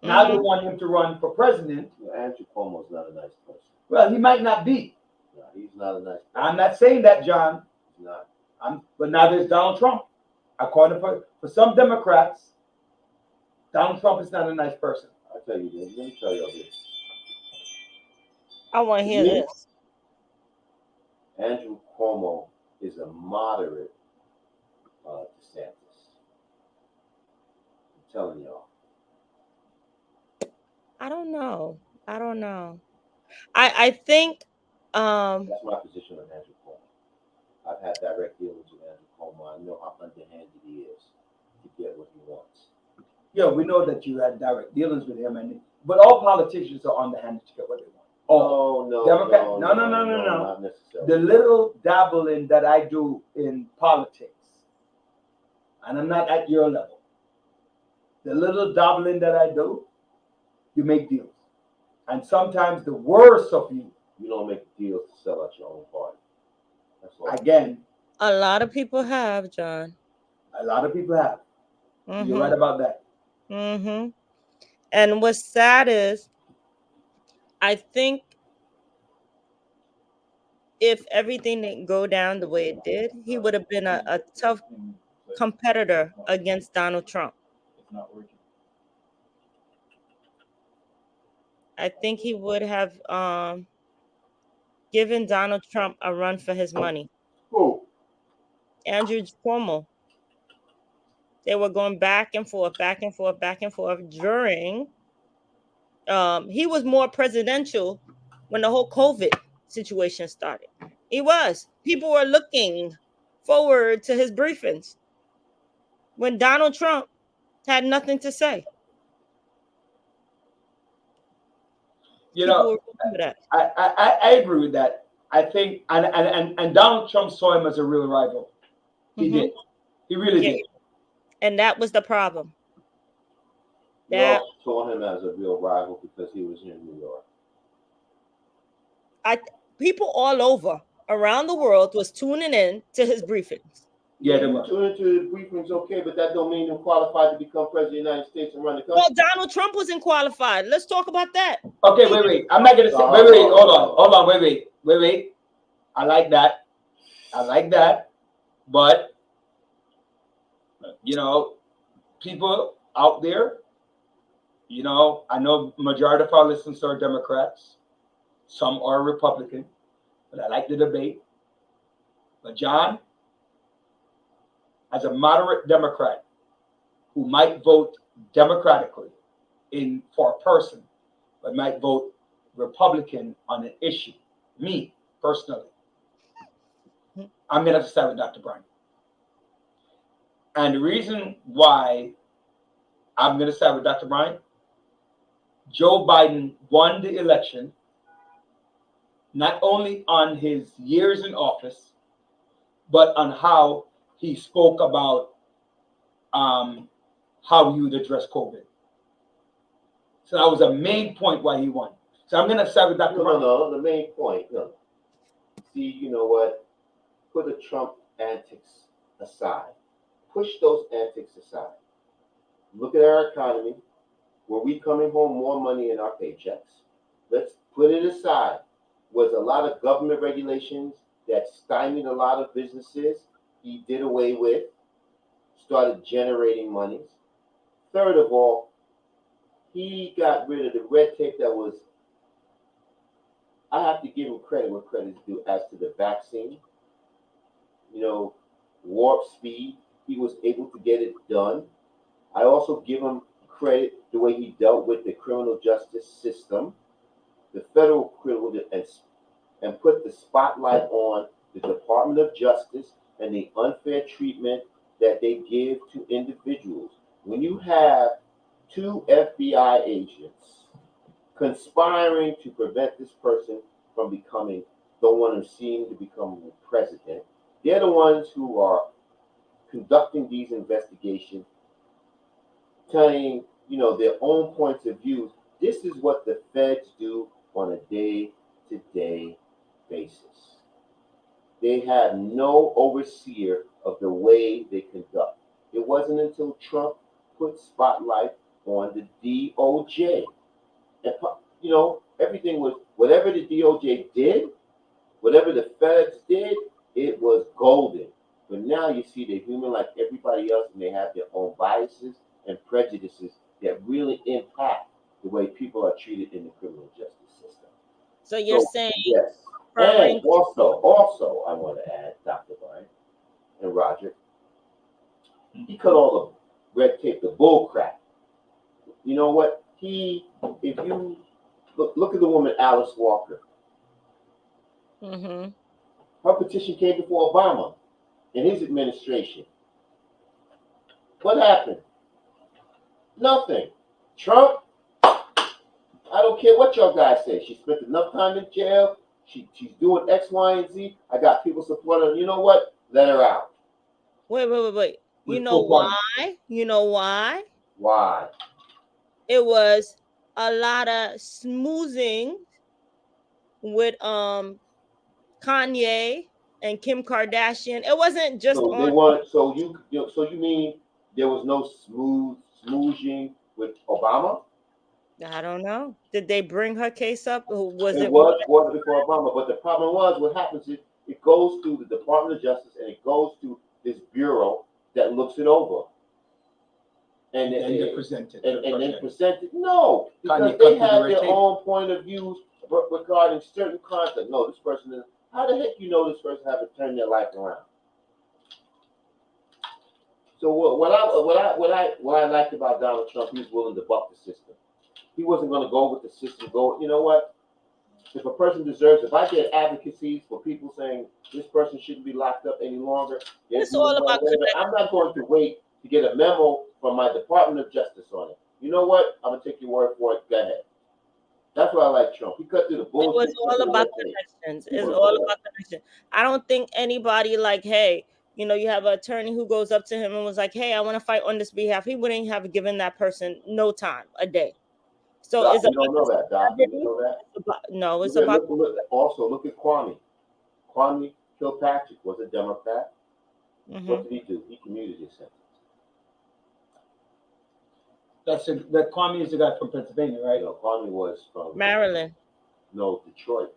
A: Now they want him to run for president.
E: Andrew Cuomo's not a nice person.
A: Well, he might not be.
E: No, he's not a nice person.
A: I'm not saying that, John.
E: He's not.
A: But now there's Donald Trump. According for some Democrats, Donald Trump is not a nice person.
E: I tell you this. Let me tell you this.
D: I want to hear this.
E: Andrew Cuomo is a moderate DeSantis. I'm telling y'all.
D: I don't know. I think
E: That's my position on Andrew Cuomo. I've had direct dealings with Andrew Cuomo. I know how underhanded he is to get what he wants.
A: Yeah, we know that you had direct dealings with him, but all politicians are on the hand to get what they want. All
E: No,
A: Democrat,
E: no,
A: no.
E: not necessarily.
A: The little dabbling that I do in politics, and I'm not at your level. The little dabbling that I do, you make deals, and sometimes the worst of you,
E: You don't make deals to sell out your own party. That's all.
A: again,
D: A lot of people have, John.
A: a lot of people have. You're right
D: Mm-hmm.
A: about that.
D: Mm-hmm. And what's sad is, I think if everything didn't go down the way it did, he would have been a tough competitor against Donald Trump.
C: It's not working.
D: I think he would have given Donald Trump a run for his money.
E: Who?
D: Andrew Cuomo. They were going back and forth, back and forth, back and forth during. He was more presidential when the whole COVID situation started. He was. People were looking forward to his briefings when Donald Trump had nothing to say.
A: You
D: People
A: know,
D: were remember that.
A: I agree with that. I think, and Donald Trump saw him as a real rival. He
D: Mhm.
A: did. He really
D: Yeah.
A: did.
D: And that was the problem.
E: You
D: That
E: also saw him as a real rival because he was here in New York.
D: people all over around the world was tuning in to his briefings.
A: Yeah, they
E: you
A: were.
E: tune into the briefings, okay, but that don't mean you're qualified to become president of the United States and run the country.
D: Well, Donald Trump wasn't qualified. Let's talk about that.
A: Okay, wait. I'm not gonna say. Wait. Hold on. Wait. I like that. But you know, people out there, you know, I know majority of our listeners are Democrats. Some are Republican, but I like the debate. But John, as a moderate Democrat who might vote democratically for a person, but might vote Republican on an issue, me personally, I'm going to have to side with Dr. Brian. And the reason why I'm going to side with Dr. Brian, Joe Biden won the election not only on his years in office, but on how he spoke about how you would address COVID. So that was a main point why he won. So I'm going to side with Dr. Brian.
E: No, the main point, no. See, you know what? Put the Trump antics aside. Push those antics aside. Look at our economy. Were we coming home more money in our paychecks? Let's put it aside. Was a lot of government regulations that stymied a lot of businesses he did away with, started generating monies. Third of all, he got rid of the red tape that was, I have to give him credit where credit's due as to the vaccine. You know, warp speed, he was able to get it done. I also give him credit the way he dealt with the criminal justice system, the federal criminal, and put the spotlight on the Department of Justice and the unfair treatment that they give to individuals. When you have 2 FBI agents conspiring to prevent this person from becoming the one who's seen to become president, they're the ones who are conducting these investigations, telling, you know, their own points of view. This is what the feds do on a day-to-day basis. They have no overseer of the way they conduct. It wasn't until Trump put spotlight on the DOJ. And, you know, everything was, whatever the DOJ did, whatever the feds did, it was golden. But now you see they're human like everybody else, and they have their own biases and prejudices that really impact the way people are treated in the criminal justice system.
D: So you're saying,
E: yes.
D: referring
E: And also, I want to add, Dr. Brian and Roger, he cut all the red tape, the bull crap. You know what? If you look at the woman, Alice Walker,
D: mm-hmm.
E: her petition came before Obama in his administration. What happened? Nothing. Trump, I don't care what y'all guys say. She spent enough time in jail. She's doing X, Y, and Z. I got people supporting her. You know what? Let her out.
D: Wait. You
A: With
D: know
A: full body.
D: why? You know why?
E: Why?
D: It was a lot of smoozing with Kanye and Kim Kardashian. It wasn't just
E: So
D: on.
E: they want. So you mean there was no smoozing with Obama?
D: I don't know. Did they bring her case up? Or was
E: It
D: it
E: was before Obama, but the problem was what happens is it goes to the Department of Justice and it goes to this bureau that looks it over. And
A: And they presented.
E: and then presented. No,
A: Kanye
E: because
A: cut
E: they
A: through the
E: have
A: red
E: their
A: tape.
E: own point of views regarding certain content. No, this person is. How the heck you know this person haven't turned their life around? So what I liked about Donald Trump, he was willing to buck the system. He wasn't going to go with the system. You know what? If a person deserves, if I get advocacies for people saying this person shouldn't be locked up any longer,
D: It's all about
E: whatever, I'm not going to wait to get a memo from my Department of Justice on it. You know what? I'm gonna take your word for it. Go ahead. That's why I like Trump. He cut through the
D: It
E: bullshit.
D: was all
E: cut through
D: about
E: the red tape.
D: connections.
E: He
D: It's
E: was
D: all
E: all
D: about connection. I don't think anybody like, hey, you know, you have an attorney who goes up to him and was like, hey, I want to fight on this behalf. He wouldn't have given that person no time a day. So
E: Doc,
D: it's
E: you don't know
D: about
E: that, Doc. You don't know that.
D: no, it's
E: Look at-
D: about
E: also look at Kwame. Kwame Kilpatrick was a Democrat.
D: Mhm.
E: What did he do? He commuted his sentence.
A: That Kwame is the guy from Pennsylvania, right?
E: You know, Kwame was from
D: Maryland.
E: No, Detroit.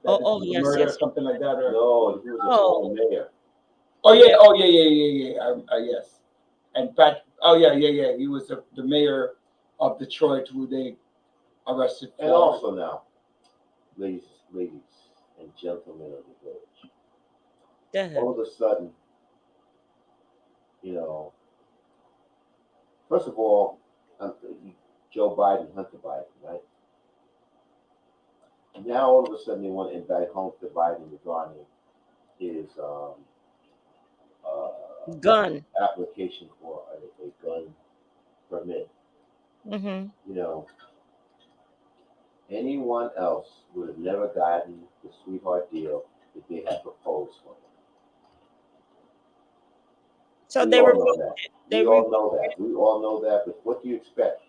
A: That
D: Oh,
A: is
D: yes,
A: murder,
D: yes.
A: something like that, or
E: No, he was a
D: Oh.
E: former mayor.
A: oh yeah. Yes, and Pat. Oh yeah. He was the mayor of Detroit, who they arrested for.
E: And also now, ladies and gentlemen of the village,
D: Go ahead.
E: all of a sudden, you know, first of all, Joe Biden, Hunter Biden, right? Now all of a sudden they want to indict Hunter Biden regarding his
D: Gun.
E: application for a gun permit.
D: Mm-hmm.
E: You know, anyone else would have never gotten the sweetheart deal that they had proposed for him.
D: So
E: We
D: they
E: all
D: were
E: know that.
D: they
E: We
D: were
E: all know that. We all know that. But what do you expect?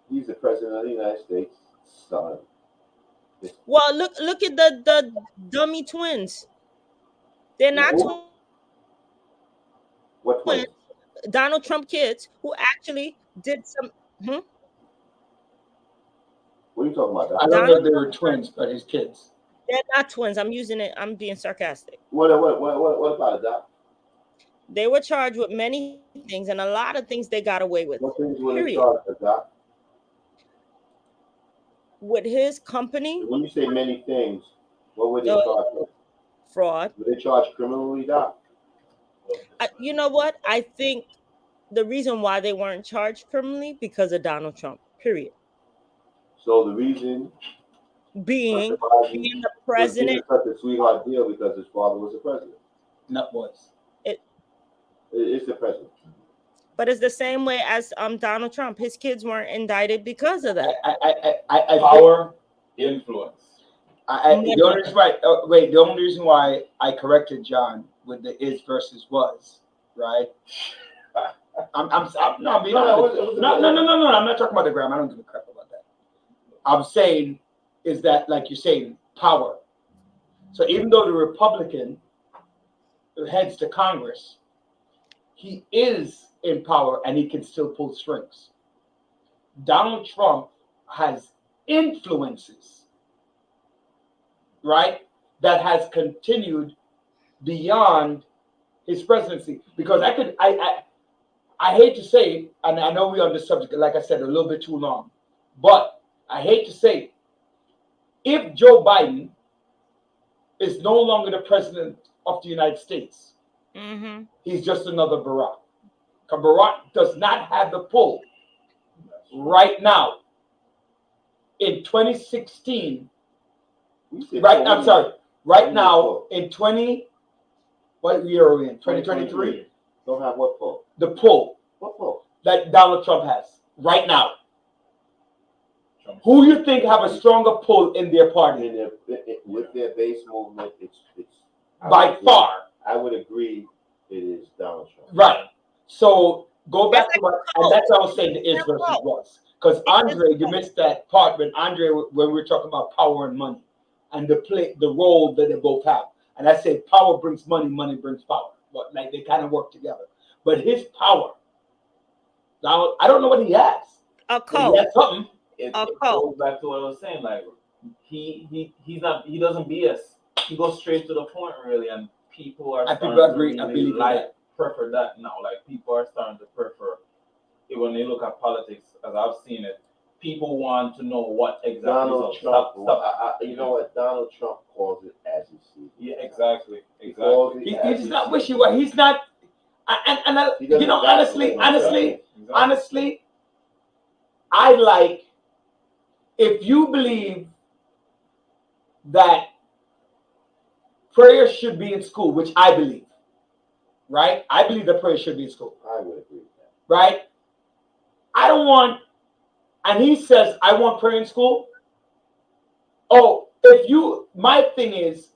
E: He's the president of the United States, son.
D: well. Look at the dummy twins. They're not
E: Who? What
D: twins.
E: twins?
D: Donald Trump kids who actually did some.
E: What are you talking about?
A: I
E: Doc?
A: don't know if they were twins, but his kids.
D: They're not twins. I'm using it. I'm being sarcastic.
E: What about it, Doc?
D: They were charged with many things, and a lot of things they got away with.
E: What things were they
D: Period.
E: charged with, Doc?
D: With his company,
E: When you say many things, what were they
D: Uh,
E: charged with?
D: fraud.
E: Were they charged criminally, Doc?
D: You know what? I think the reason why they weren't charged criminally because of Donald Trump. Period.
E: So the reason
D: Being
E: Hunter Biden
D: being the
E: was
D: president.
E: given such a sweetheart deal because his father was the president.
A: Not was.
E: It's the president.
D: But it's the same way as Donald Trump. His kids weren't indicted because of that.
A: I
C: Power, influence.
A: the only reason why, the only reason why I corrected John with the is versus was, right? I'm being honest. No, I'm not talking about the gram. I don't give a crap about that. I'm saying is that, like you're saying, power. So even though the Republican heads to Congress, he is in power and he can still pull strings. Donald Trump has influences, right, that has continued beyond his presidency. Because I hate to say it, and I know we're on this subject, like I said, a little bit too long, but I hate to say it. If Joe Biden is no longer the president of the United States,
D: Mm-hmm.
A: he's just another Barack. Because Barack does not have the pull right now. In 2016, right now in what year are we in? 2023?
E: Don't have what pull?
A: The pull.
E: What pull?
A: that Donald Trump has right now?
C: Trump.
A: Who you think have a stronger pull in their party?
E: And with their base movement, it's I
A: By
E: would agree-
A: far.
E: I would agree it is Donald Trump.
A: Right. So go back
D: It's
A: to what, and that's what I was saying the is
D: It's
A: versus
D: like
A: was. Because
D: It's
A: Andre, you
D: like-
A: missed that part when Andre, when we were talking about power and money and the role that they both have. And I said power brings money, money brings power. But like they kind of work together. But his power, now I don't know what he has.
D: A
A: But
D: code.
A: he has something.
C: It
D: Of
C: goes back to what I was saying. Like he doesn't BS. He goes straight to the point really, and people are
A: And
C: starting
A: people
C: to
A: agree. I
C: really
A: believe in
C: like
A: that.
C: prefer that now. Like people are starting to prefer it when they look at politics, as I've seen it. People want to know what exactly.
E: Donald
C: is
E: Trump.
C: up. Stop.
E: You know what? Donald Trump calls it as he sees it.
C: Yeah, exactly.
E: He calls
C: Exactly.
E: it as
A: He's
E: he
A: not
E: sees
A: wishy
E: it.
A: washy. He's not. And I,
E: He
A: you
E: doesn't
A: know,
E: vacillate on that.
A: honestly, I like if you believe that prayer should be in school, which I believe, right? I believe that prayer should be in school,
E: I would agree with that.
A: right? I don't want, and he says, I want prayer in school. Oh, my thing is,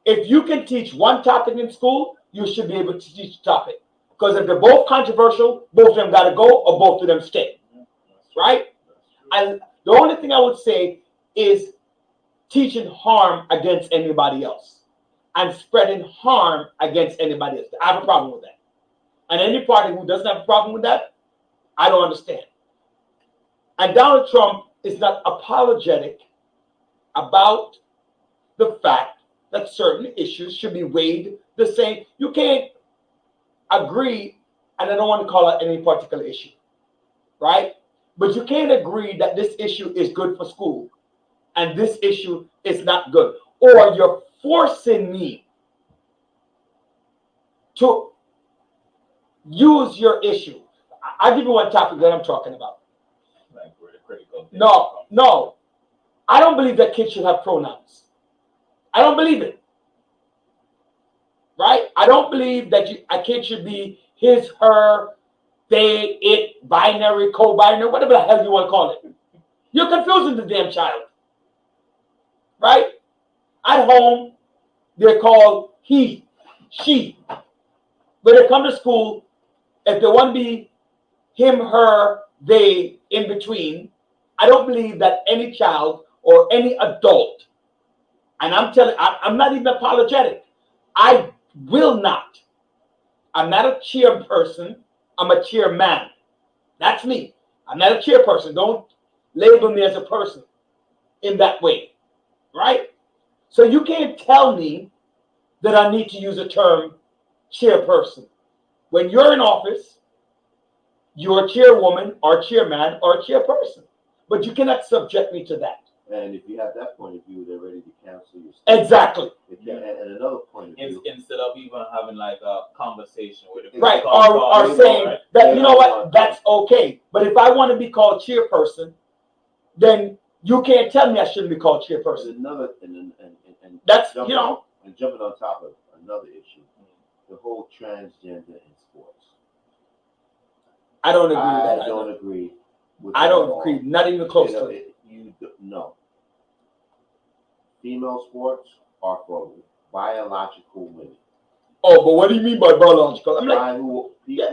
A: if you can teach one topic in school, you should be able to teach a topic. Because if they're both controversial, both of them got to go or both of them stay, right? And the only thing I would say is teaching harm against anybody else and spreading harm against anybody else. I have a problem with that. And any party who doesn't have a problem with that, I don't understand. And Donald Trump is not apologetic about the fact that certain issues should be weighed the same. You can't agree, and I don't want to call out any particular issue, right? But you can't agree that this issue is good for school and this issue is not good. Or you're forcing me to use your issue. I'll give you one topic that I'm talking about.
C: Like where the critical thing
A: No,
C: comes.
A: no. I don't believe that kids should have pronouns. I don't believe it. Right? I don't believe that a kid should be his, her, they, it, binary, co-binary, whatever the hell you want to call it. You're confusing the damn child. Right? At home, they're called he, she. When they come to school, if they want to be him, her, they, in between, I don't believe that any child or any adult, and I'm not even apologetic. I will not. I'm not a chairperson. I'm a chairman. That's me. I'm not a chairperson. Don't label me as a person in that way, right? So you can't tell me that I need to use a term chairperson. When you're in office, you're a chairwoman or chairman or chairperson, but you cannot subject me to that.
E: And if you have that point of view, they're ready to cancel your
A: Exactly.
E: And another point of view.
C: Instead of even having like a conversation with it.
A: Right. Or saying that, you know what, that's okay. But if I want to be called chairperson, then you can't tell me I shouldn't be called
E: There's
A: chairperson.
E: another and
A: That's,
E: jumping,
A: you know,
E: and jumping on top of another issue, the whole transgender in sports.
A: I don't agree with
E: I
A: that.
E: don't agree with
A: I
E: that
A: don't
E: at all.
A: agree. Not even close
E: You know,
A: to it.
E: no. Female sports are for biological women.
A: Oh, but what do you mean by biological? I'm like,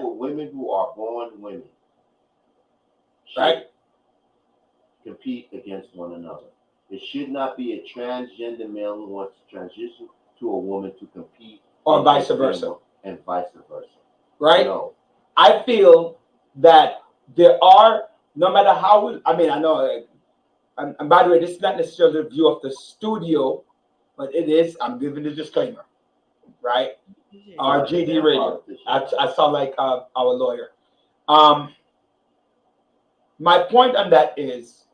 E: Women who are born women, should
A: right?
E: compete against one another. It should not be a transgender male who wants to transition to a woman to compete,
A: Or vice
E: against
A: versa,
E: them, and vice versa.
A: right?
E: No.
A: I feel that there are, no matter how, I mean, I know, and by the way, this is not necessarily the view of the studio, but it is, I'm giving the disclaimer, right? Our GD radio. I sound like our lawyer. My point on that is,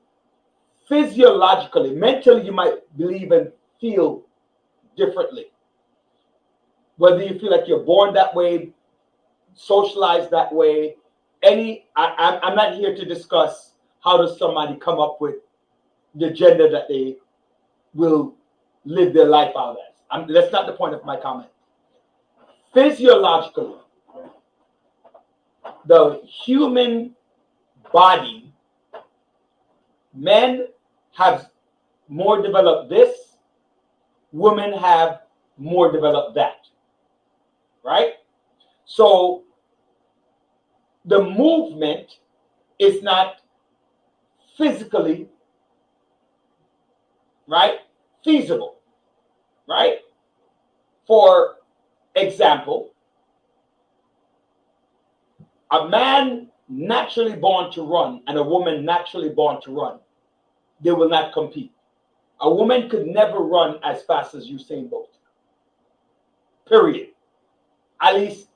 A: physiologically, mentally, you might believe and feel differently. Whether you feel like you're born that way, socialized that way, I'm not here to discuss how does somebody come up with the gender that they will live their life out as. That's not the point of my comment. Physiologically, the human body, men have more developed this, women have more developed that, right? So the movement is not physically, right, feasible, right? For example, a man naturally born to run and a woman naturally born to run, they will not compete. A woman could never run as fast as Usain Bolt. Period. At least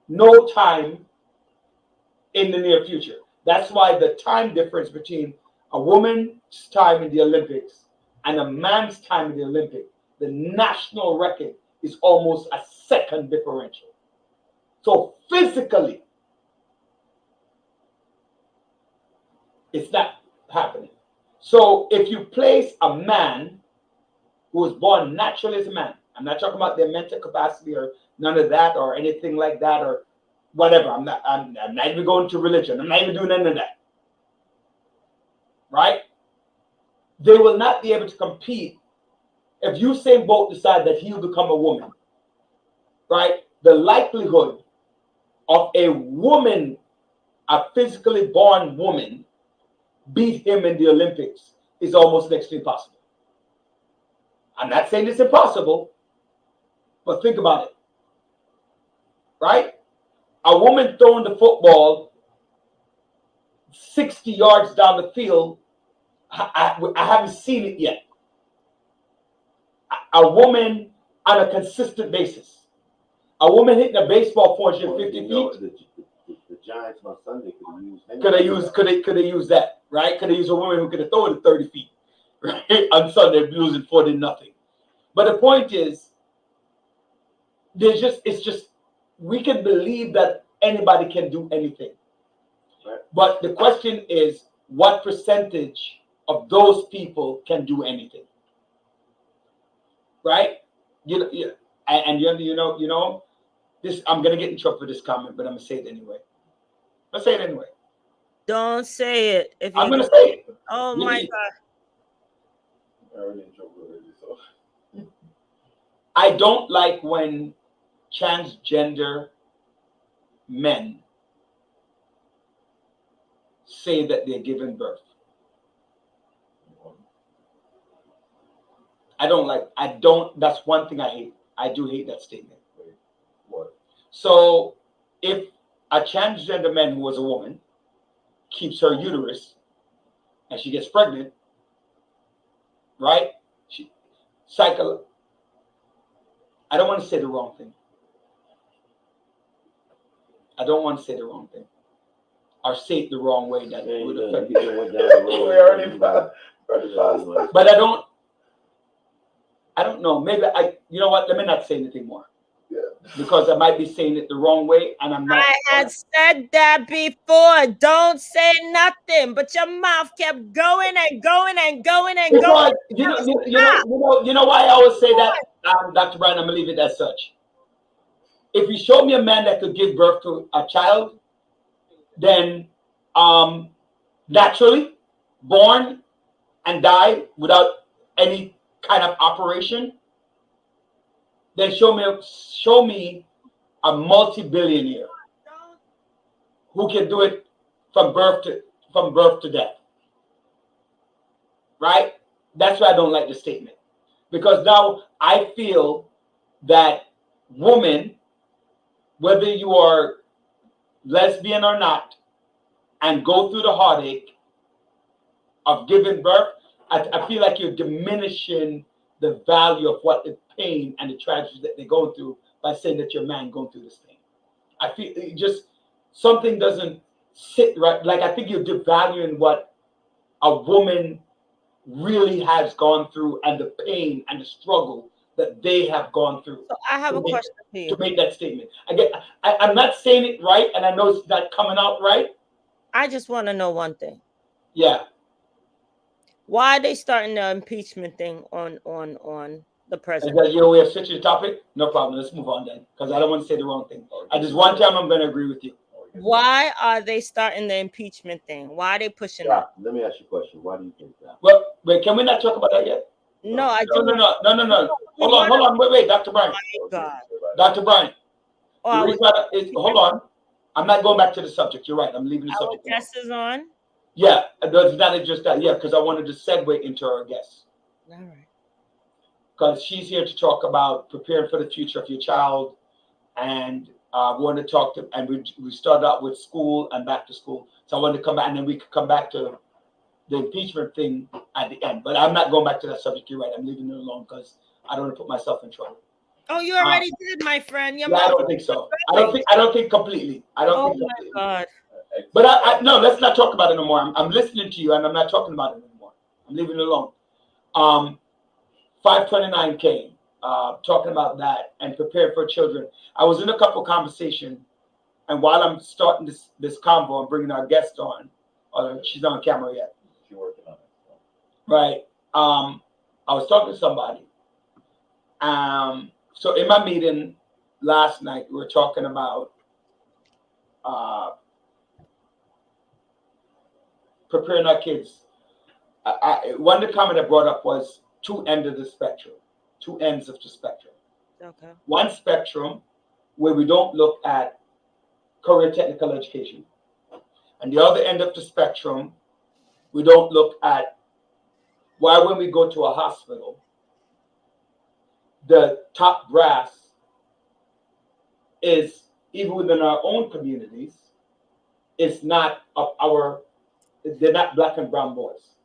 A: no time in the near future. That's why the time difference between a woman's time in the Olympics and a man's time in the Olympics, the national record is almost a second differential. So physically, it's not happening. So if you place a man who was born naturally as a man, I'm not talking about their mental capacity or none of that or anything like that or whatever. I'm not even going to religion. I'm not even doing any of that. Right? They will not be able to compete if Usain Bolt decide that he'll become a woman. Right? The likelihood of a woman, a physically born woman, beat him in the Olympics is almost next to impossible. I'm not saying it's impossible, but think about it. Right? A woman throwing the football 60 yards down the field, I haven't seen it yet. A woman on a consistent basis. A woman hitting a baseball 450 feet.
E: The Giants on Sunday
A: Could they use that, right? Could they use a woman who could have thrown it 30 feet, right? On Sunday, losing 40-0. But the point is, it's just we can believe that anybody can do anything.
E: Right.
A: But the question is, what percentage of those people can do anything? Right? You know, this, I'm gonna get in trouble for this comment, but I'm gonna say it anyway. Let's say it anyway.
D: Don't say it. If
A: I'm
D: you
A: gonna say it.
D: oh my God.
C: I already in trouble already, so.
A: I don't like when transgender men say that they're giving birth. That's one thing I hate. I do hate that statement.
C: What?
A: So if a transgender man who was a woman keeps her uterus and she gets pregnant, right? I don't want to say the wrong thing. Or say it the wrong way that it would affect me. But I don't know. Maybe you know what? Let me not say anything more.
C: Yeah.
A: Because I might be saying it the wrong way, and I'm not.
D: I had said that before. Don't say nothing, but your mouth kept going and going and going and going.
A: Because you know why I always say that, Dr. Brian. I'm gonna leave it as such. If you show me a man that could give birth to a child, then naturally born and died without any kind of operation, then show me a multi-billionaire who can do it from birth to death. Right? That's why I don't like the statement. Because now I feel that women, whether you are lesbian or not, and go through the heartache of giving birth, I feel like you're diminishing the value of what the pain and the tragedy that they're going through by saying that your man going through this thing. I feel it just something doesn't sit right. Like I think you're devaluing what a woman really has gone through and the pain and the struggle that they have gone through.
D: So I have a question for you.
A: To make that statement. I'm not saying it right, and I know it's not coming out right.
D: I just want to know one thing.
A: Yeah.
D: Why are they starting the impeachment thing on the president?
A: Is that your way of switching the topic? No problem. Let's move on then, because I don't want to say the wrong thing. At this one time, I'm going to agree with you.
C: Oh,
D: Why are they starting the impeachment thing? Why are they pushing
E: Yeah,
D: it?
E: let me ask you a question. Why do you think that?
A: Well, wait, can we not talk about that yet?
D: No, I
A: No,
D: do.
A: no, no, no, no, no.
D: We
A: Hold
D: wanna-
A: on, wait, Dr. Brian.
D: My God.
A: Dr. Brian,
D: Oh,
A: the
D: our,
A: reason hold on. I'm not going back to the subject. You're right. I'm leaving the
D: our
A: subject. alone.
D: guest is on.
A: Yeah, it's not just that. Yeah, because I wanted to segue into our guest.
D: All right.
A: Because she's here to talk about preparing for the future of your child, and we want to talk to, and we started out with school and back to school. So I wanted to come back, and then we could come back to the impeachment thing at the end. But I'm not going back to that subject. You're right. I'm leaving it alone because I don't want to put myself in trouble.
D: Oh, you already did, my friend. Your
A: Yeah, I
D: mouth.
A: don't think so. I don't think completely. I don't
D: Oh
A: think
D: my
A: completely.
D: God.
A: But I no, let's not talk about it no more. I'm listening to you, and I'm not talking about it anymore. I'm leaving it alone. 529 came, talking about that and preparing for children. I was in a couple conversations, and while I'm starting this convo, I'm bringing our guest on. She's not on camera yet.
E: You're working on it.
A: Right. I was talking to somebody. So in my meeting last night, we were talking about preparing our kids. One of the comment I brought up was two ends of the spectrum.
D: Okay.
A: One spectrum where we don't look at career technical education, and the other end of the spectrum, we don't look at why when we go to a hospital, the top brass is, even within our own communities, it's not of they're not black and brown boys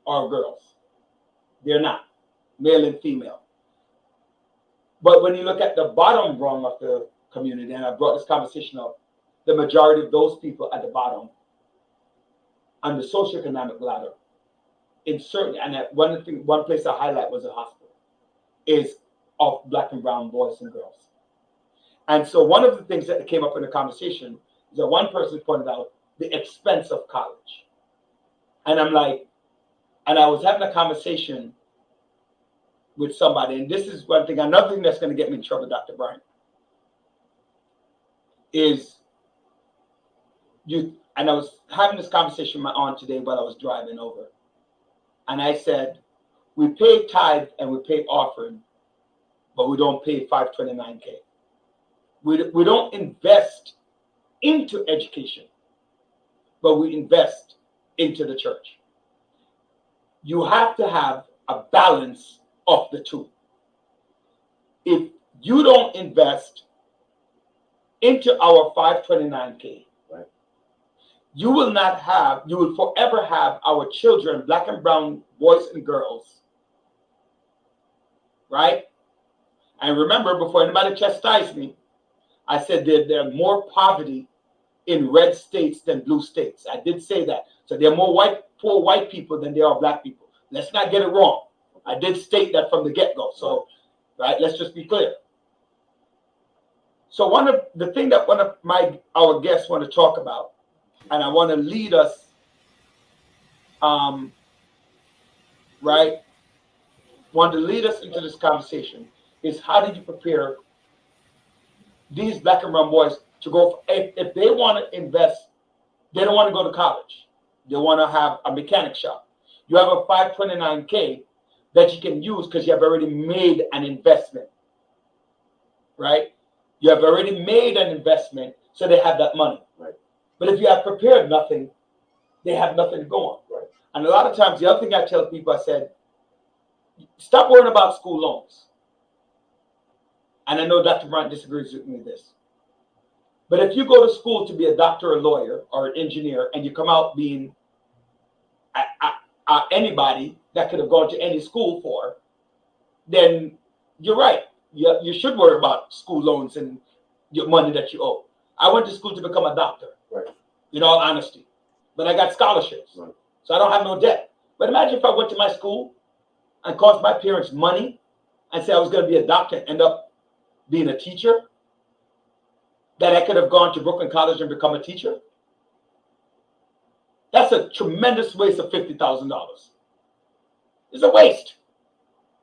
A: or girls. They're not, male and female. But when you look at the bottom rung of the community, and I brought this conversation up, the majority of those people at the bottom on the socioeconomic ladder, in certain, and one place I highlight was a hospital, is of black and brown boys and girls. And so one of the things that came up in the conversation is that one person pointed out the expense of college. And I'm like, and I was having a conversation with somebody, and this is one thing, another thing that's going to get me in trouble, Dr. Brian, is and I was having this conversation with my aunt today while I was driving over. And I said, we pay tithe and we pay offering, but we don't pay 529K. We don't invest into education, but we invest into the church. You have to have a balance of the two. If you don't invest into our 529K,
E: right,
A: you will forever have our children, black and brown boys and girls, right? And remember, before anybody chastised me, I said there's more poverty in red states than blue states. I did say that. So there are more poor white people than there are black people. Let's not get it wrong. I did state that from the get-go. So, right, let's just be clear. So one of the thing that our guests want to talk about, and I want to lead us, into this conversation, is how did you prepare these black and brown boys to go, if they want to invest, they don't want to go to college. They want to have a mechanic shop. You have a 529K that you can use because you have already made an investment, right? You have already made an investment, so they have that money.
E: Right.
A: But if you have prepared nothing, they have nothing to go on.
E: Right.
A: And a lot of times, the other thing I tell people, I said, stop worrying about school loans. And I know Dr. Bryant disagrees with me with this. But if you go to school to be a doctor, a lawyer, or an engineer, and you come out being anybody that could have gone to any school for, then you're right. You should worry about school loans and your money that you owe. I went to school to become a doctor,
E: right,
A: in all honesty. But I got scholarships,
E: right,
A: so I don't have no debt. But imagine if I went to my school and cost my parents money and say I was going to be a doctor and end up being a teacher, that I could have gone to Brooklyn College and become a teacher. That's a tremendous waste of $50,000. It's a waste.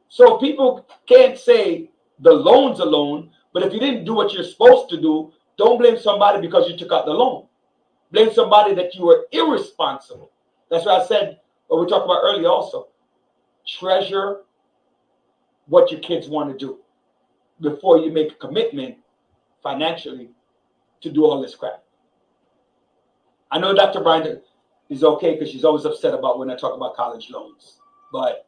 A: So people can't say the loan's a loan, but if you didn't do what you're supposed to do, don't blame somebody because you took out the loan. blame somebody that you were irresponsible. That's what I said, what we talked about earlier also. Treasure what your kids want to do before you make a commitment financially to do all this crap. I know Dr. Bryant is okay because she's always upset about when I talk about college loans. But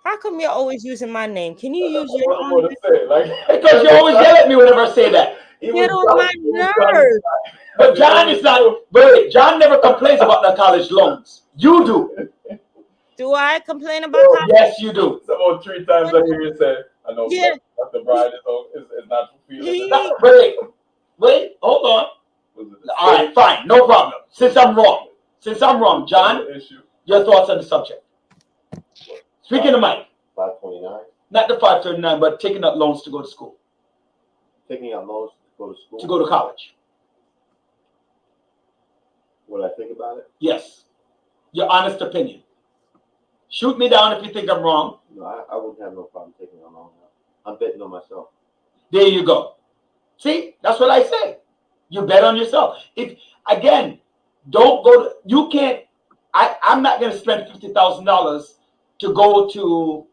D: How come you're always using my name? Can you use
C: I
D: your
C: don't
D: own?
C: want to say, like,
A: because you always yell at me whenever I say that.
D: Get on my nerves.
A: But John is not, but John never complains about the college loans. You do.
D: Do I complain about college?
A: Yes, you do.
C: It's about 3 times I hear you say, I know
D: Yeah.
C: Dr. Bryan is not fulfilling
D: Yeah.
A: Wait, hold on.
C: Was it the
A: All right, fine, no problem. Since I'm wrong, John,
C: issue?
A: your thoughts on the subject. Speaking of Mike,
E: 529.
A: not the 539, but taking out loans to go to school,
E: Taking out loans to go to school.
A: to go to college.
E: What I think about it?
A: Yes. Your honest opinion. Shoot me down if you think I'm wrong.
E: No, I wouldn't have no problem taking a loan out. I'm betting on myself.
A: There you go. See, that's what I say. You bet on yourself. If again, don't go to, you can't, I'm not gonna spend $50,000 to go to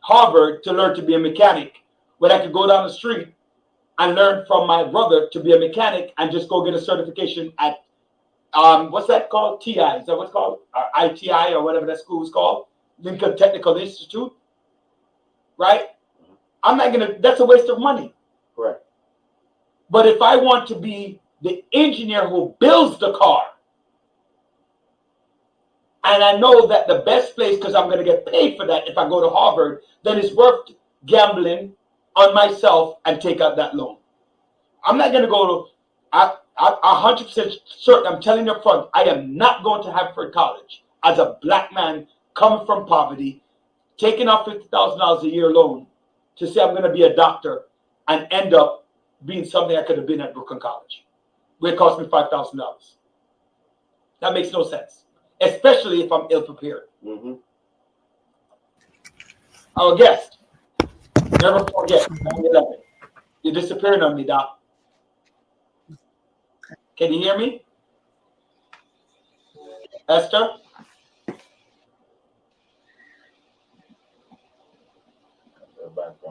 A: Harvard to learn to be a mechanic when I could go down the street and learn from my brother to be a mechanic and just go get a certification at what's that called? TI, is that what's called? Or ITI or whatever that school is called, Lincoln Technical Institute, right? I'm not gonna, that's a waste of money.
E: Correct.
A: But if I want to be the engineer who builds the car, and I know that the best place, because I'm going to get paid for that if I go to Harvard, then it's worth gambling on myself and take out that loan. I'm not going to go to, I'm 100% certain, I'm telling you up front, I am not going to Harvard College as a black man coming from poverty, taking out $50,000 a year loan to say I'm going to be a doctor and end up being something I could have been at Brooklyn College, where it cost me $5,000. That makes no sense, especially if I'm ill prepared.
E: Mm-hmm.
A: Our guest, never forget, 9/11. You're disappearing on me, Doc. Can you hear me? Esther?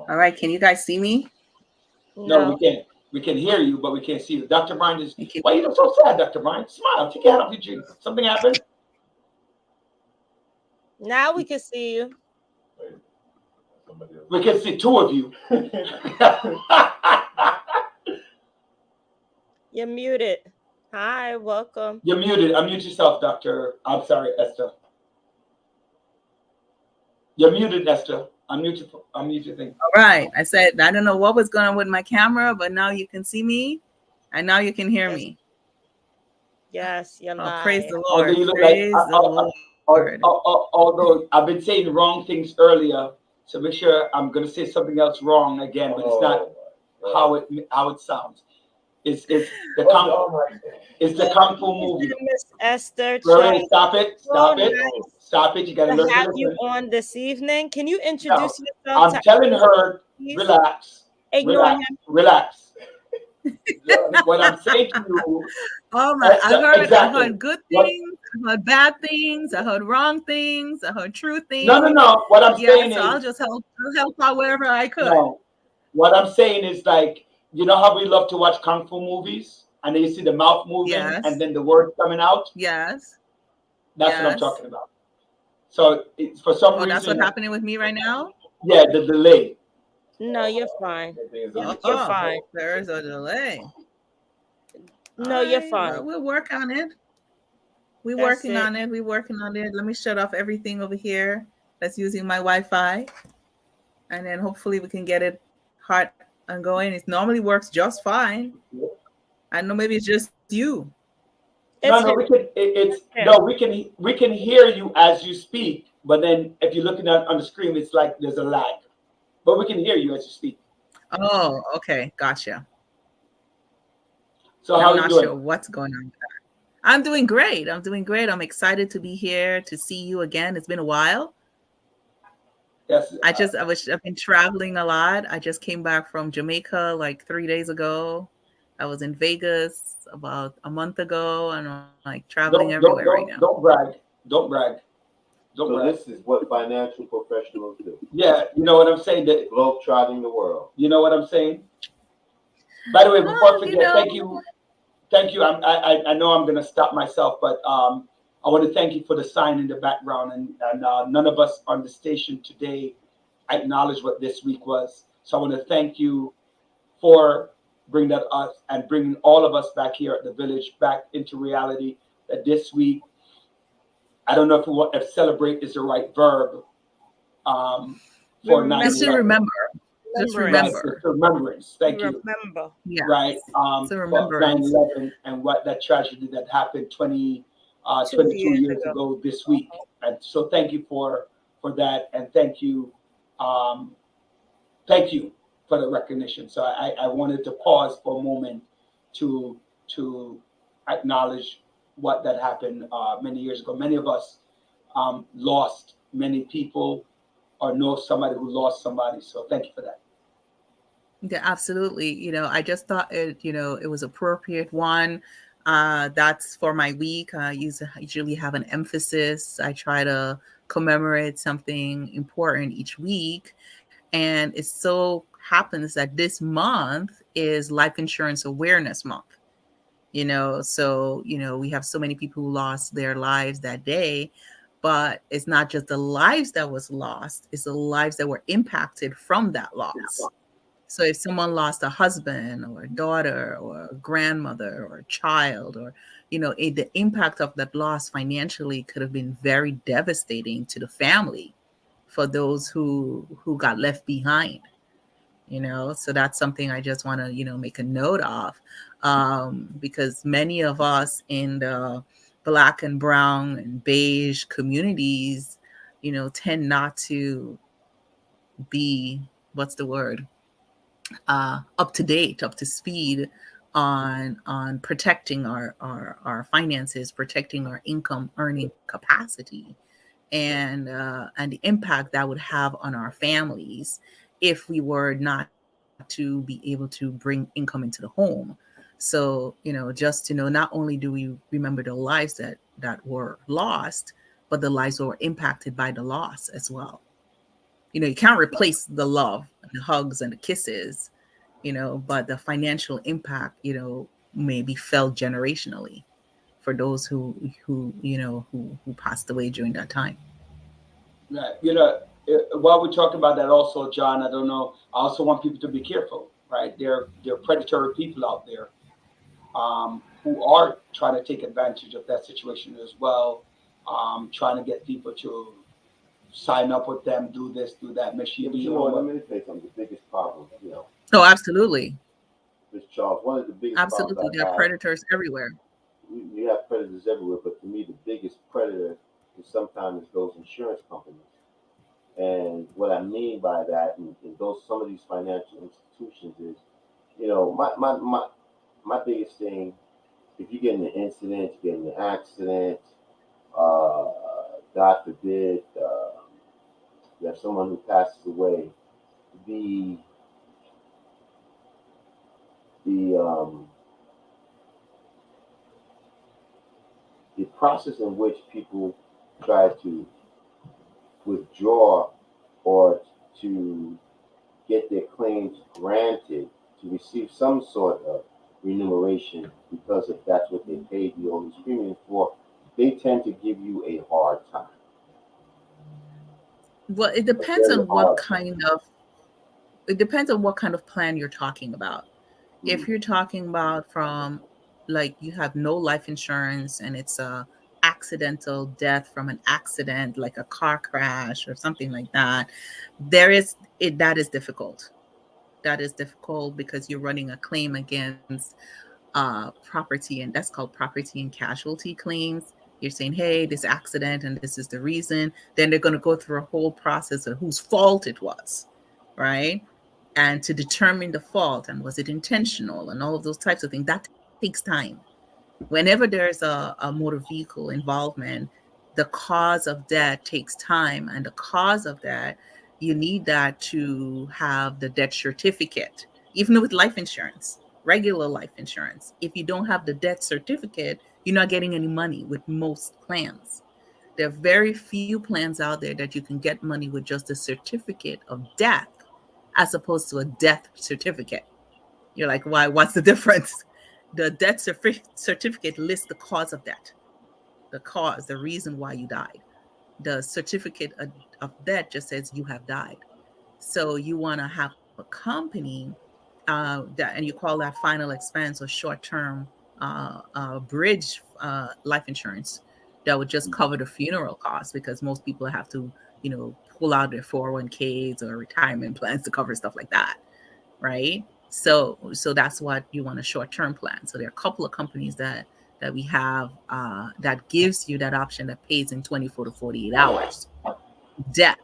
F: All right, can you guys see me?
A: No, we can't. We can hear you, but we can't see you. Dr. Bryan is.
F: You can-
A: Why are you look so sad, Dr. Bryan? Smile. Take your head off your cheek. Something happened?
D: Now we can see you.
C: Wait, somebody else.
A: We can see two of you.
D: You're muted. Hi, welcome.
A: You're muted. Unmute yourself, Doctor. I'm sorry, Esther. You're muted, Esther. Unmute your thing.
F: All right, I said I don't know what was going on with my camera, but now you can see me, and now you can hear me.
D: Yes, you're
F: Oh,
D: live.
F: praise the
A: Although
F: Lord!
A: you look like-
F: Praise the Lord!
A: Although I've been saying wrong things earlier, so make sure I'm going to say something else wrong again, but it's not how it sounds. It's the Kung Fu movie.
D: Miss Esther
A: Brother,
D: Chang.
A: stop it! Stop it!
D: nice
A: Stop it! You got to
D: to
A: learn
D: have
A: to
D: you
A: listen.
D: on this evening. Can you introduce yourself?
A: I'm
D: to
A: telling her,
D: please?
A: relax,
D: Ignore him.
A: relax. What I'm saying to you,
F: Oh my! I heard,
A: Exactly.
F: I heard good
A: What-
F: things, I heard bad things, I heard wrong things, I heard true things.
A: no. What I'm
F: Yeah,
A: saying
F: so I'll
A: is,
F: just help out wherever I could.
A: no. What I'm saying is like, you know how we love to watch Kung Fu movies, and then you see the mouth moving,
F: Yes.
A: and then the words coming out.
F: Yes.
A: That's what I'm
F: Yes.
A: talking about. So it's for some
F: Oh,
A: reason,
F: that's what's happening with me right now.
A: yeah, the delay.
D: No, you're fine. You're
F: Oh,
D: fine.
F: there is a delay.
D: No, you're
F: Alright,
D: fine.
F: well, we'll work on it. We're
D: That's
F: working
D: it.
F: on it. We're working on it. Let me shut off everything over here that's using my Wi-Fi, and then hopefully we can get it hot and going. It normally works just fine. I know maybe it's just you.
A: No,
D: It's
A: we can. It's
D: him.
A: no, we can hear you as you speak, but then if you're looking at on the screen, it's like there's a lag. But we can hear you as you speak.
F: Oh, okay, gotcha.
A: So how
F: I'm
A: you
F: not
A: doing?
F: sure what's going on with that. I'm doing great. I'm doing great. I'm excited to be here to see you again. It's been a while.
A: Yes.
F: I've been traveling a lot. I just came back from Jamaica like 3 days ago, I was in Vegas about a month ago, and I'm like traveling everywhere right now.
A: Don't brag. Don't brag. Don't
E: So
A: brag.
E: this is what financial professionals do.
A: Yeah, you know what I'm saying? That
E: Globe-trotting the world.
A: you know what I'm saying? By the way, before I forget,
F: You know,
A: thank you. I know I'm gonna stop myself, but I want to thank you for the sign in the background, and none of us on the station today acknowledge what this week was. So I want to thank you for bringing that us and bringing all of us back here at the village back into reality. That this week, I don't know if celebrate is the right verb for
F: just to
A: 9/11.
F: remember, just
A: Right,
F: remember.
A: it's remembrance. Thank you.
D: Remember.
F: Yeah,
A: Right,
F: it's a
A: for
F: remembrance.
A: 9/11 and what that tragedy that happened
D: 2
A: 22
D: years
A: years
D: ago.
A: ago this week. And so thank you for that, and thank you for the recognition. So I wanted to pause for a moment to acknowledge what that happened many years ago. Many of us lost many people or know somebody who lost somebody. So thank you for that.
F: Yeah, absolutely. I just thought it was appropriate one. That's for my week. I usually have an emphasis. I try to commemorate something important each week. And it so happens that this month is Life Insurance Awareness Month. So we have so many people who lost their lives that day, but it's not just the lives that was lost, it's the lives that were impacted from that loss. So if someone lost a husband or a daughter or a grandmother or a child, or the impact of that loss financially could have been very devastating to the family for those who got left behind. So that's something I just want to make a note of, because many of us in the Black and brown and beige communities tend not to be, what's the word, up to date, up to speed on protecting our finances, protecting our income earning capacity, and the impact that would have on our families if we were not to be able to bring income into the home. So, just to know, not only do we remember the lives that were lost, but the lives that were impacted by the loss as well. You can't replace the love, the hugs, and the kisses, but the financial impact, may be felt generationally for those who passed away during that time.
A: Right. While we're talking about that also, John, I don't know, I also want people to be careful, right? There are predatory people out there who are trying to take advantage of that situation as well, trying to get people to sign up with them, do this, do that, make sure you do
E: You
A: your
E: know what? Let
A: homework.
E: me tell you something. The biggest problem,
F: Oh, absolutely.
E: Mr. Charles, one of the biggest
F: Absolutely.
E: problems
F: There
E: I
F: are
E: have,
F: predators everywhere.
E: we have predators everywhere, but to me, the biggest predator is sometimes those insurance companies. And what I mean by that, and some of these financial institutions is, my biggest thing, if you get in an incident, you get in an accident, uh, God forbid, you have someone who passes away, the the um, the process in which people try to withdraw or to get their claims granted to receive some sort of remuneration because if that's what they paid you all these premiums for, they tend to give you a hard time.
F: Well, it
E: A
F: depends
E: very
F: on
E: hard time.
F: it depends on what kind of plan you're talking about. If
E: Mm.
F: you're talking about from, like, you have no life insurance and it's a accidental death from an accident, like a car crash or something like that, that is difficult. That is difficult because you're running a claim against property, and that's called property and casualty claims. You're saying, hey, this accident and this is the reason. Then they're going to go through a whole process of whose fault it was, right? And to determine the fault and was it intentional and all of those types of things, that takes time. Whenever there's a motor vehicle involvement, the cause of death takes time. And the cause of that, you need that to have the death certificate, even with life insurance. regular life insurance. If you don't have the death certificate, you're not getting any money with most plans. There are very few plans out there that you can get money with just a certificate of death as opposed to a death certificate. You're like, why? What's the difference? The death certificate lists the cause of death, the reason why you died. The certificate of death just says you have died. So you want to have a company that, and you call that final expense or short-term bridge life insurance that would just cover the funeral costs, because most people have to, pull out their 401ks or retirement plans to cover stuff like that, right? So that's what you want, a short-term plan. So there are a couple of companies that we have that gives you that option that pays in 24 to 48 hours death,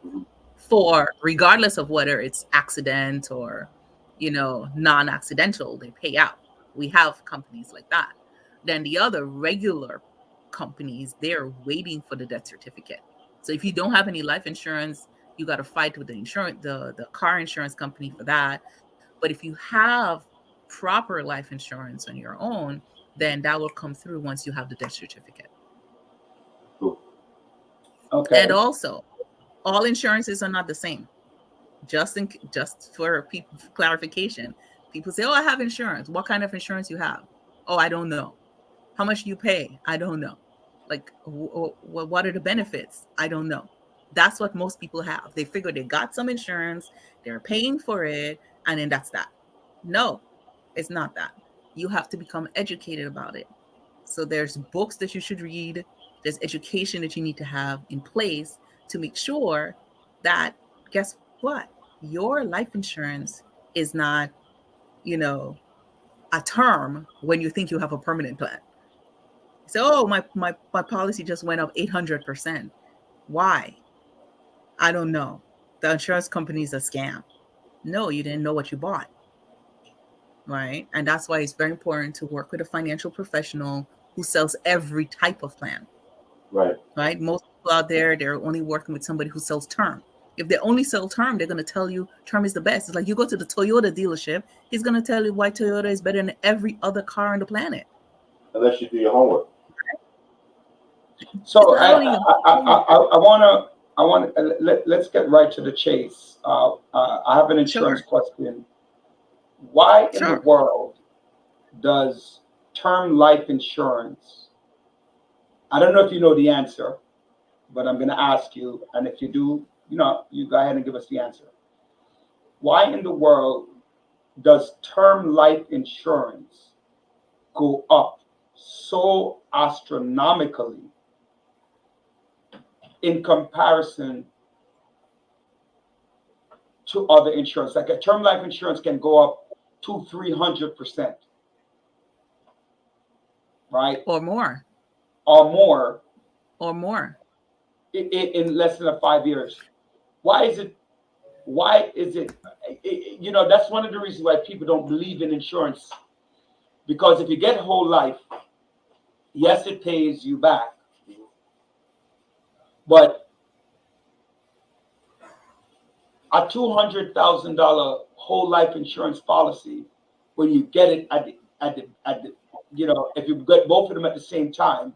F: for regardless of whether it's accident or non-accidental, they pay out. We have companies like that. Then the other regular companies, they're waiting for the death certificate. So if you don't have any life insurance, you got to fight with the car insurance company for that. But if you have proper life insurance on your own, then that will come through once you have the death certificate.
A: Okay.
F: And also, all insurances are not the same. Just for people, for clarification, people say, "Oh, I have insurance." What kind of insurance you have? Oh, I don't know. How much do you pay? I don't know. Like, what are the benefits? I don't know. That's what most people have. They figure they got some insurance, they're paying for it, and then that's that. No, it's not that. You have to become educated about it. So there's books that you should read. There's education that you need to have in place to make sure that, guess what? Your life insurance is not, a term when you think you have a permanent plan. So, oh, my policy just went up 800%. Why? I don't know. The insurance company is a scam. No, you didn't know what you bought. Right? And that's why it's very important to work with a financial professional who sells every type of plan. Right? Most people out there, they're only working with somebody who sells term. If they only sell term, they're going to tell you term is the best. It's like you go to the Toyota dealership, he's going to tell you why Toyota is better than every other car on the planet.
E: Unless you do your homework.
A: So let's get right to the chase. I have an insurance question. Why in the world does term life insurance, I don't know if you know the answer, but I'm going to ask you, and if you do, you go ahead and give us the answer. Why in the world does term life insurance go up so astronomically in comparison to other insurance? Like a term life insurance can go up 200-300%, right?
F: Or more.
A: In less than 5 years. Why is it? That's one of the reasons why people don't believe in insurance. Because if you get whole life, yes, it pays you back. But a $200,000 whole life insurance policy, when you get it at the if you get both of them at the same time,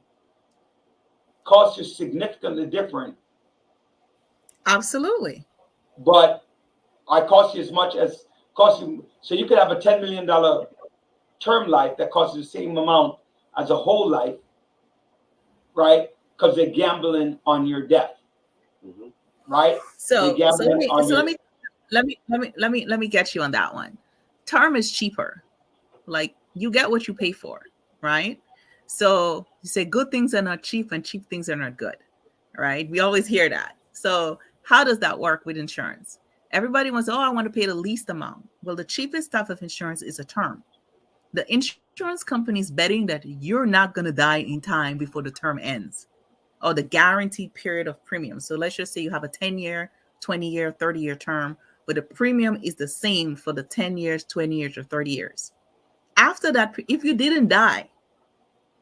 A: costs you significantly different.
F: Absolutely.
A: But I cost you as much as cost you. So you could have a $10 million term life that costs you the same amount as a whole life, right? Because they're gambling on your death, right?
F: So let me get you on that one. Term is cheaper. Like, you get what you pay for, right? So you say good things are not cheap and cheap things are not good, right? We always hear that. So how does that work with insurance? Everybody wants, I want to pay the least amount. Well, the cheapest type of insurance is a term. The insurance company is betting that you're not going to die in time before the term ends, or the guaranteed period of premium. So let's just say you have a 10-year, 20-year, 30-year term, but the premium is the same for the 10 years, 20 years, or 30 years. After that, if you didn't die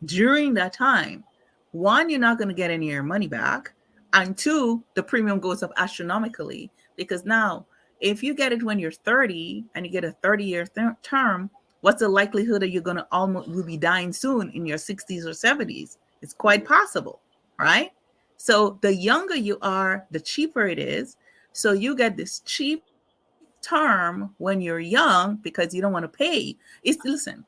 F: during that time, one, you're not going to get any of your money back. And two, the premium goes up astronomically, because now if you get it when you're 30 and you get a 30-year term, What's the likelihood that you're going to almost will be dying soon in your 60s or 70s? It's quite possible, right? So the younger you are, the cheaper it is. So you get this cheap term when you're young because you don't want to pay. Listen,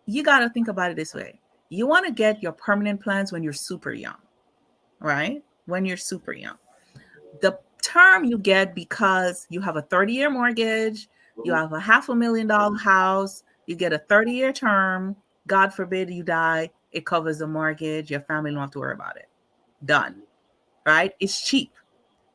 F: you got to think about it this way. You want to get your permanent plans when you're super young, right? When you're super young. The term you get because you have a 30-year mortgage, you have a $500,000 house, you get a 30-year term. God forbid you die, it covers the mortgage. Your family don't have to worry about it. Done, right? It's cheap.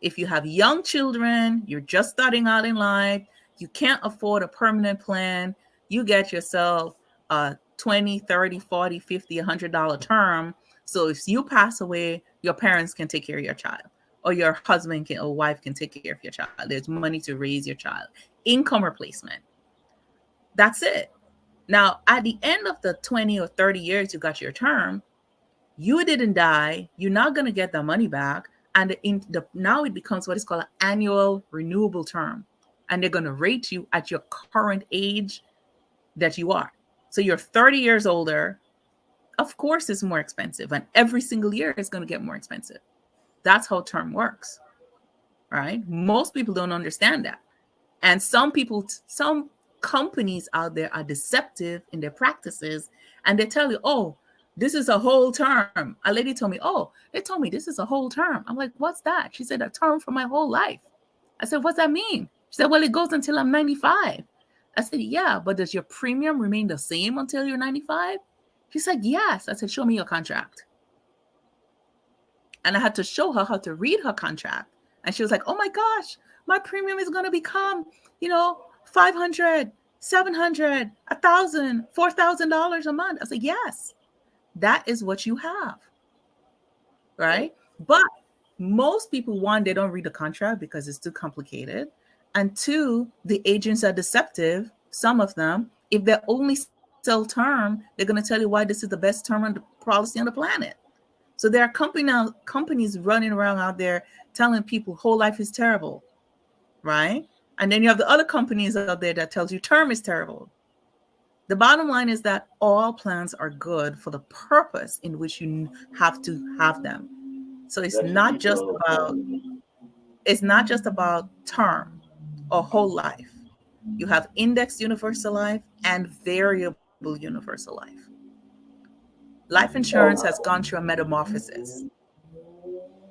F: If you have young children, you're just starting out in life, you can't afford a permanent plan, you get yourself a 20, 30, 40, 50, $100 term. So if you pass away, your parents can take care of your child, or your husband can or wife can take care of your child. There's money to raise your child. Income replacement. That's it. Now, at the end of the 20 or 30 years you got your term, you didn't die. You're not going to get the money back. And now it becomes what is called an annual renewable term. And they're going to rate you at your current age that you are. So you're 30 years older. Of course, it's more expensive. And every single year it's going to get more expensive. That's how term works, right? Most people don't understand that. And some companies out there are deceptive in their practices. And they tell you, oh, this is a whole term. A lady told me, oh, they told me this is a whole term. I'm like, what's that? She said, a term for my whole life. I said, what's that mean? She said, well, it goes until I'm 95. I said, yeah, but does your premium remain the same until you're 95? She said, yes. I said, show me your contract. And I had to show her how to read her contract. And she was like, oh my gosh, my premium is going to become, $500, $700, $1,000, $4,000 a month. I said, yes, that is what you have. Right. But most people, one, they don't read the contract because it's too complicated. And two, the agents are deceptive. Some of them, if they only sell term, they're going to tell you why this is the best term on the policy on the planet. So there are companies running around out there telling people whole life is terrible, right? And then you have the other companies out there that tells you term is terrible. The bottom line is that all plans are good for the purpose in which you have to have them. So it's not just about term or whole life. You have indexed universal life and variable universal life. Life insurance has gone through a metamorphosis,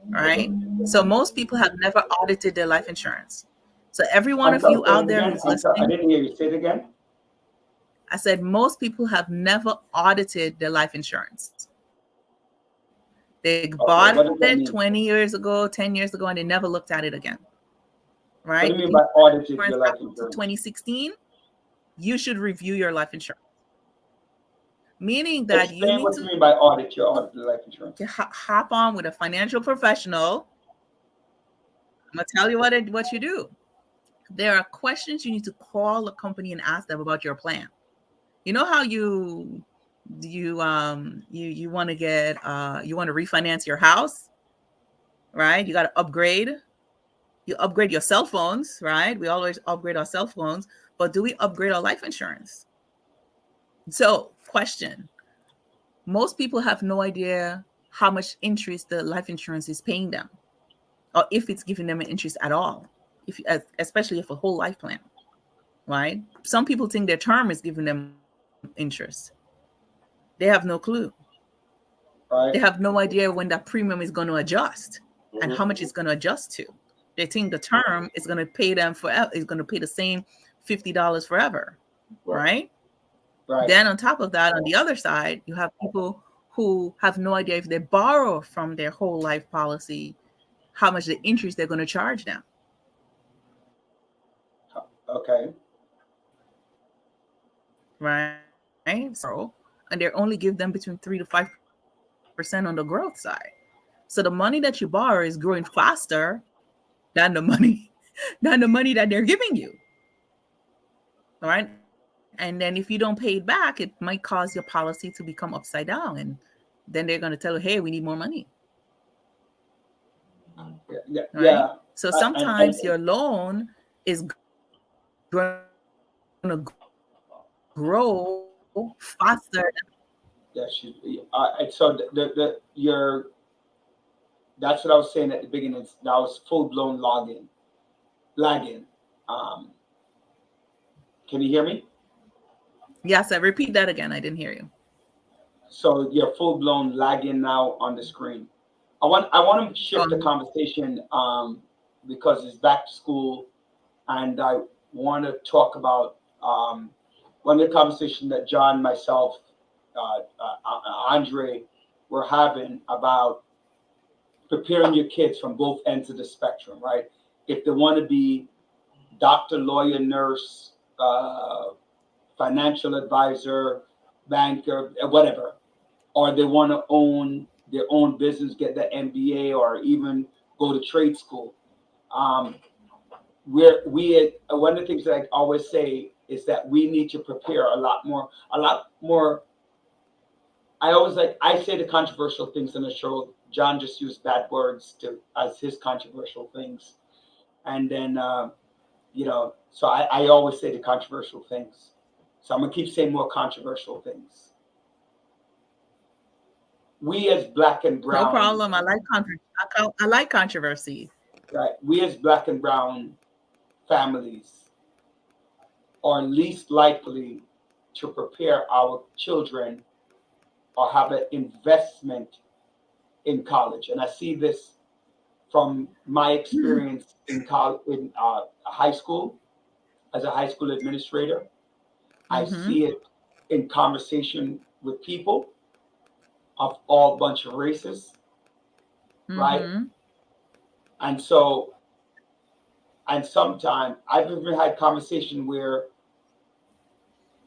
F: right? So most people have never audited their life insurance. So every one of you out there who's listening,
A: I didn't hear you. Say it again.
F: I said most people have never audited their life insurance. They bought it 20 years ago, 10 years ago, and they never looked at it again, right?
A: What do you mean by audited your life insurance?
F: 2016, you should review your life insurance. Meaning that you need
A: what you mean by audit your life insurance.
F: Hop on with a financial professional. I'm gonna tell you what you do. There are questions you need to call the company and ask them about your plan. You know how you want to refinance your house, right? You got to upgrade. You upgrade your cell phones, right? We always upgrade our cell phones, but do we upgrade our life insurance? So, question. Most people have no idea how much interest the life insurance is paying them, or if it's giving them an interest at all, especially if a whole life plan, right? Some people think their term is giving them interest. They have no clue. Right. They have no idea when that premium is going to adjust and how much it's going to adjust to. They think the term is going to pay them forever. Is going to pay the same $50 forever, right? Right. Then on top of that, on the other side, you have people who have no idea if they borrow from their whole life policy, how much the interest they're going to charge them.
A: Okay.
F: Right. So, and they only give them between 3 to 5% on the growth side. So the money that you borrow is growing faster than the money that they're giving you. All right. And then if you don't pay it back, it might cause your policy to become upside down. And then they're going to tell you, hey, we need more money.
A: Yeah.
F: Right? Yeah. So sometimes your loan is going to grow faster.
A: Yes, so that's what I was saying at the beginning. That was full blown lagging. Um, can you hear me?
F: Yes, I repeat that again. I didn't hear you.
A: So you're full blown lagging now on the screen. I want to shift the conversation because it's back to school, and I want to talk about one of the conversations that John, myself, Andre were having about preparing your kids from both ends of the spectrum, right? If they want to be doctor, lawyer, nurse, financial advisor, banker, whatever, or they want to own their own business, get the MBA, or even go to trade school. One of the things that I always say is that we need to prepare a lot more. I say the controversial things in the show. John just used bad words as his controversial things. And then, so I always say the controversial things. So I'm going to keep saying more controversial things. We as Black and brown.
F: No problem. I like controversy.
A: Right. We as Black and brown families are least likely to prepare our children or have an investment in college. And I see this from my experience in high school, as a high school administrator. I see it in conversation with people of all bunch of races, right? And so, and sometimes I've even had conversation where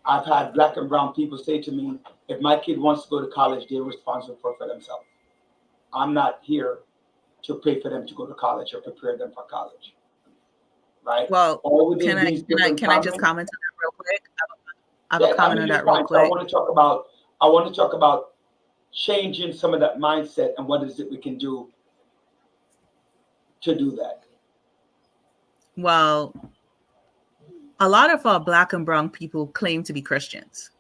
A: I've had Black and brown people say to me, if my kid wants to go to college, they're responsible for themselves. I'm not here to pay for them to go to college or prepare them for college, right?
F: Well, can I just comment on that real quick? I have a comment on that real quick.
A: So I want to talk about changing some of that mindset and what is it we can do to do that.
F: Well, a lot of our Black and brown people claim to be Christians.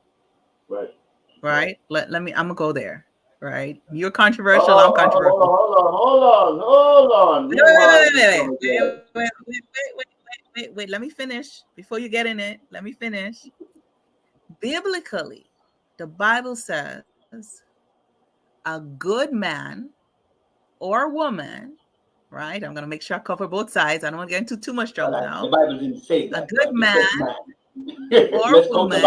F: Right? I'm gonna go there. Right? You're controversial. I'm controversial.
E: Hold on.
F: Wait. Let me finish before you get in it. Let me finish. Biblically, the Bible says a good man or woman, right? I'm gonna make sure I cover both sides. I don't want to get into too much trouble now.
A: The Bible didn't say that.
F: A good man
A: or woman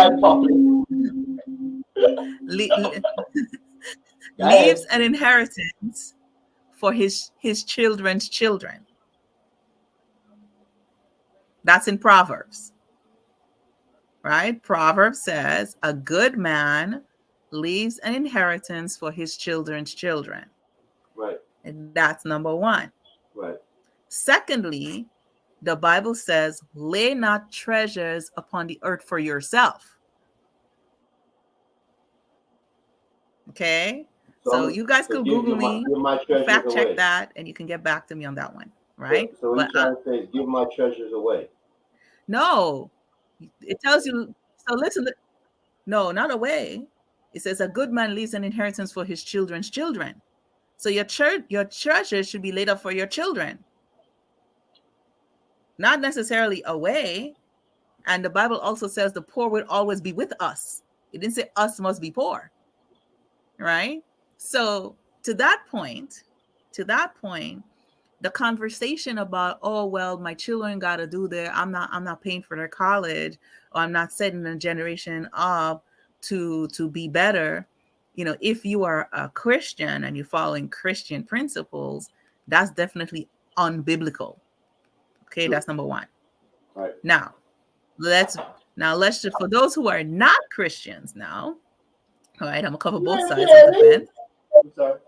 F: leaves an inheritance for his children's children. That's in Proverbs, right? Proverbs says a good man leaves an inheritance for his children's children.
E: Right.
F: And that's number one.
E: Right.
F: Secondly, the Bible says, lay not treasures upon the earth for yourself. Okay? So you guys could Google me, fact check that, and you can get back to me on that one, right?
E: So what you're trying to say is give my treasures away.
F: No, it tells you, so listen, no, not away. It says a good man leaves an inheritance for his children's children. So your treasure should be laid up for your children, not necessarily away. And the Bible also says the poor will always be with us. It didn't say us must be poor, right? So to that point, the conversation about, oh, well, my children got to do their, I'm not paying for their college, or I'm not setting a generation up to be better. You know, if you are a Christian and you're following Christian principles, that's definitely unbiblical. Okay, that's number one.
E: Right.
F: Now let's just, for those who are not Christians now, all right, I'm gonna cover both sides of the fence.
E: I'm sorry.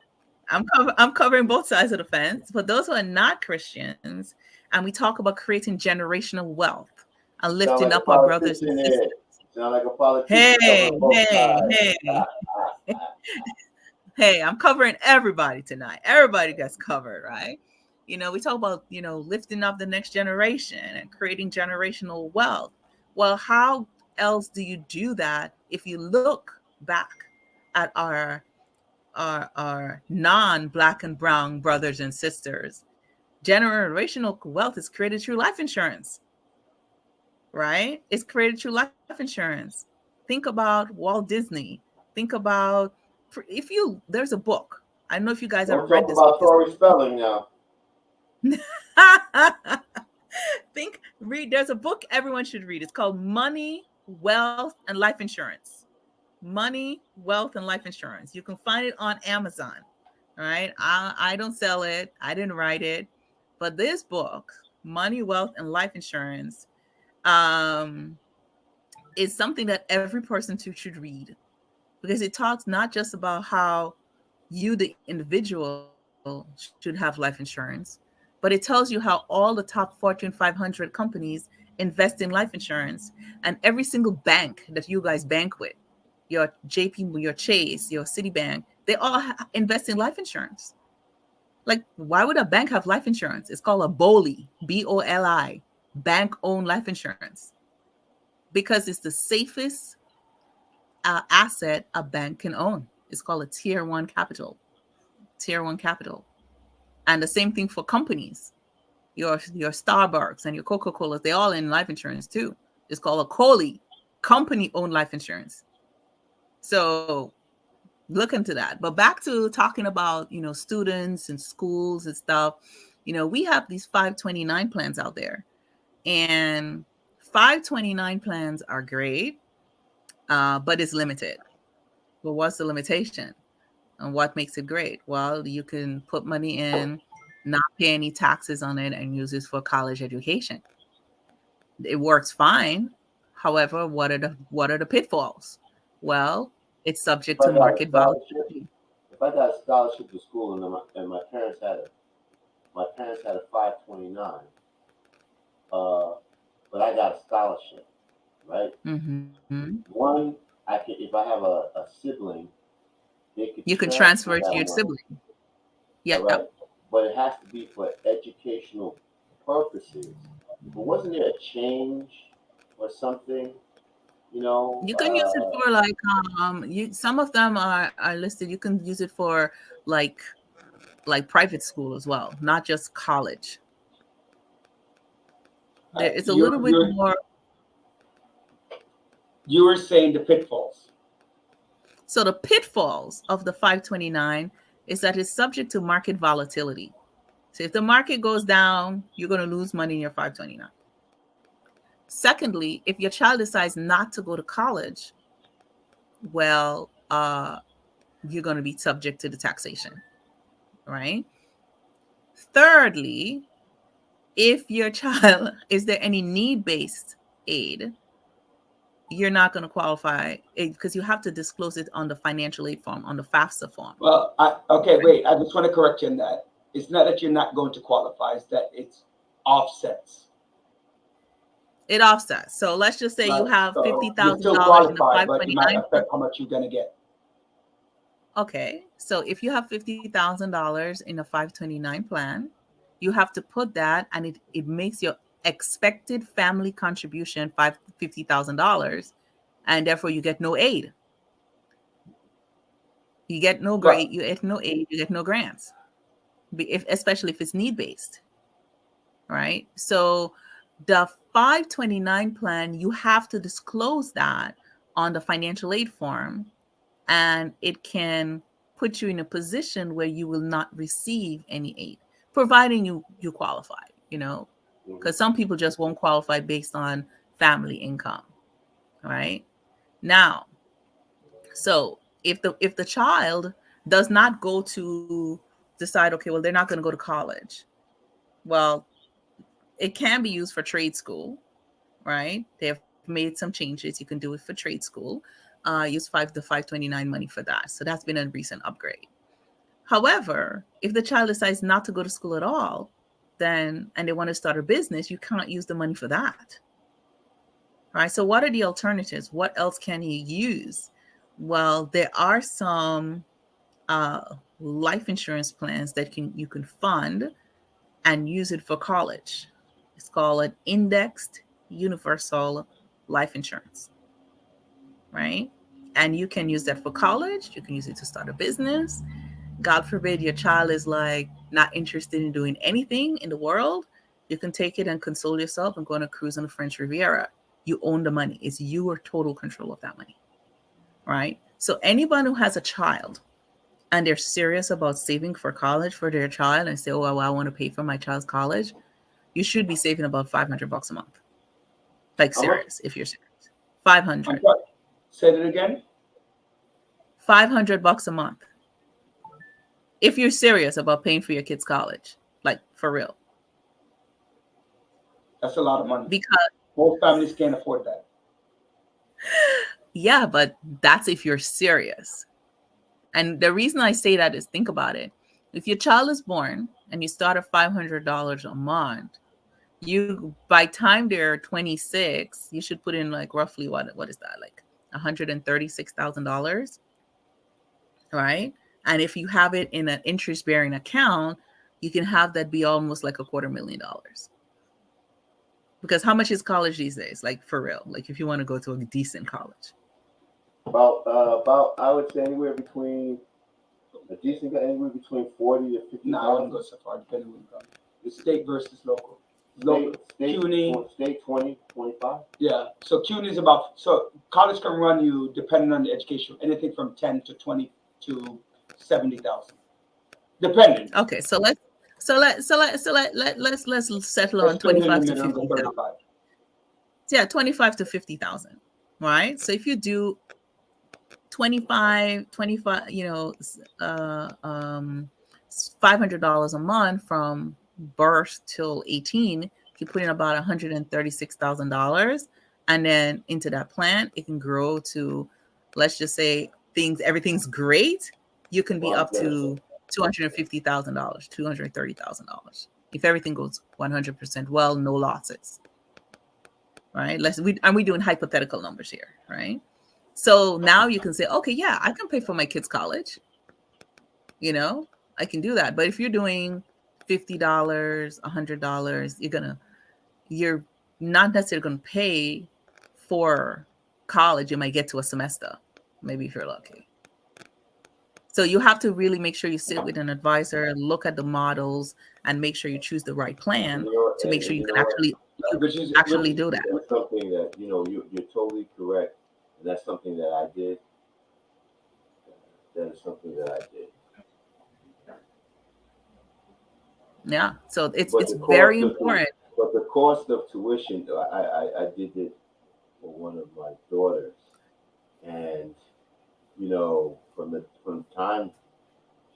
F: I'm covering both sides of the fence. For those who are not Christians, and we talk about creating generational wealth and lifting up our brothers and sisters.
E: Sound like a politician.
F: Hey, I'm covering everybody tonight. Everybody gets covered, right? You know, we talk about, lifting up the next generation and creating generational wealth. Well, how else do you do that if you look back at our non-black and brown brothers and sisters? Generational wealth is created through life insurance, right? It's created through life insurance. Think about Walt Disney. Think about, there's a book. I don't know if you guys
E: Don't
F: ever read
E: talk
F: this
E: about
F: book.
E: Tori Spelling now.
F: There's a book everyone should read. It's called Money, Wealth, and Life Insurance. Money, Wealth, and Life Insurance. You can find it on Amazon. All right. I don't sell it. I didn't write it. But this book, Money, Wealth, and Life Insurance, is something that every person should read, because it talks not just about how you, the individual, should have life insurance, but it tells you how all the top Fortune 500 companies invest in life insurance, and every single bank that you guys bank with, your JP, your Chase, your Citibank, they all invest in life insurance. Like, why would a bank have life insurance? It's called a BOLI, BOLI, bank-owned life insurance, because it's the safest asset a bank can own. It's called a tier one capital. And the same thing for companies. Your Starbucks and your Coca-Cola, they all in life insurance too. It's called a COLI, company-owned life insurance. So look into that. But back to talking about, students and schools and stuff. We have these 529 plans out there, and 529 plans are great, but it's limited. Well, what's the limitation? And what makes it great? Well, you can put money in, not pay any taxes on it, and use it for college education. It works fine. However, what are the pitfalls? Well, it's subject to market volatility.
E: If I got a scholarship to school and my parents had a 529, but I got a scholarship, right?
F: Mm-hmm.
E: One, if I have a sibling,
F: you can transfer it to your sibling. Yeah.
E: Right? But it has to be for educational purposes. But wasn't there a change or something?
F: You can use it for some of them are listed. You can use it for like private school as well, not just college. It's a little bit more.
A: You were saying the pitfalls.
F: So the pitfalls of the 529 is that it's subject to market volatility. So if the market goes down, you're going to lose money in your 529. Secondly, if your child decides not to go to college, well, you're going to be subject to the taxation, right? Thirdly, if your child, is there any need-based aid, you're not going to qualify because you have to disclose it on the financial aid form, on the FAFSA form.
A: Well, wait, I just want to correct you on that. It's not that you're not going to qualify, it's that it's offsets.
F: It offsets. So let's just say you have $50,000 in the 529.
A: But it might affect how much you're going to get.
F: Okay. So if you have $50,000 in a 529 plan, you have to put that, and it makes your expected family contribution $50,000, and therefore you get no aid. You get no grant. You get no aid. You get no grants, especially if it's need-based, right? So the 529 plan, you have to disclose that on the financial aid form, and it can put you in a position where you will not receive any aid, providing you qualify, because some people just won't qualify based on family income, right? Now, so if the child does not go to decide, okay, well, they're not going to go to college, well, it can be used for trade school, right? They have made some changes. You can do it for trade school. Use the 529 money for that. So that's been a recent upgrade. However, if the child decides not to go to school at all, and they want to start a business, you can't use the money for that. All right. So what are the alternatives? What else can you use? Well, there are some life insurance plans that you can fund and use it for college. It's called an indexed universal life insurance. right? And you can use that for college. You can use it to start a business. God forbid your child is like not interested in doing anything in the world. You can take it and console yourself and go on a cruise on the French Riviera. You own the money. It's your total control of that money, right? So anyone who has a child and they're serious about saving for college for their child and say, oh, well, I want to pay for my child's college, you should be saving about $500 a month. Like
E: How much?
F: serious, if you're serious. 500.
A: I'm sorry. Say it again.
F: $500 a month. If you're serious about paying for your kids' college, like for real.
A: That's a lot of money.
F: Because
A: Most families can't afford that.
F: yeah, but that's if you're serious. And the reason I say that is think about it. If your child is born and you start at $500 a month, you by time they're 26, you should put in like roughly what is that, like $136,000, right? And if you have it in an interest-bearing account, you can have that be almost like $250,000. Because how much is college these days? Like for real, like if you want to go to a decent college.
E: About I would say anywhere between anywhere between 40 to 50.
A: No, I wouldn't go so far, depending on where you go. It's state versus local. Local. CUNY.
E: State 20, 25.
A: Yeah. So CUNY is so college can run you, depending on the education, anything from 10 to 20 to 70,000. Depending.
F: Okay, so let's settle on
A: Let's put it in the
F: 25 to
A: middle of the
F: 50,000.
A: 35.
F: Yeah, 25 to 50,000, right? So if you do 25, $500 a month from birth till 18, you put in about $136,000, and then into that plan, it can grow to, let's just say everything's great. You can be up to $250,000, $230,000 if everything goes 100% well, no losses. Right? We're doing hypothetical numbers here, right? So now you can say, okay, yeah, I can pay for my kids' college. I can do that. But if you're doing $50, $100, you're not necessarily going to pay for college. You might get to a semester, maybe if you're lucky. So you have to really make sure you sit with an advisor, look at the models, and make sure you choose the right plan to make sure you can actually do that.
E: That's something that, you're totally correct. And that's something that I did. That is something that I did.
F: Yeah. So it's very important.
E: But the cost of tuition, I did it for one of my daughters. And, from the time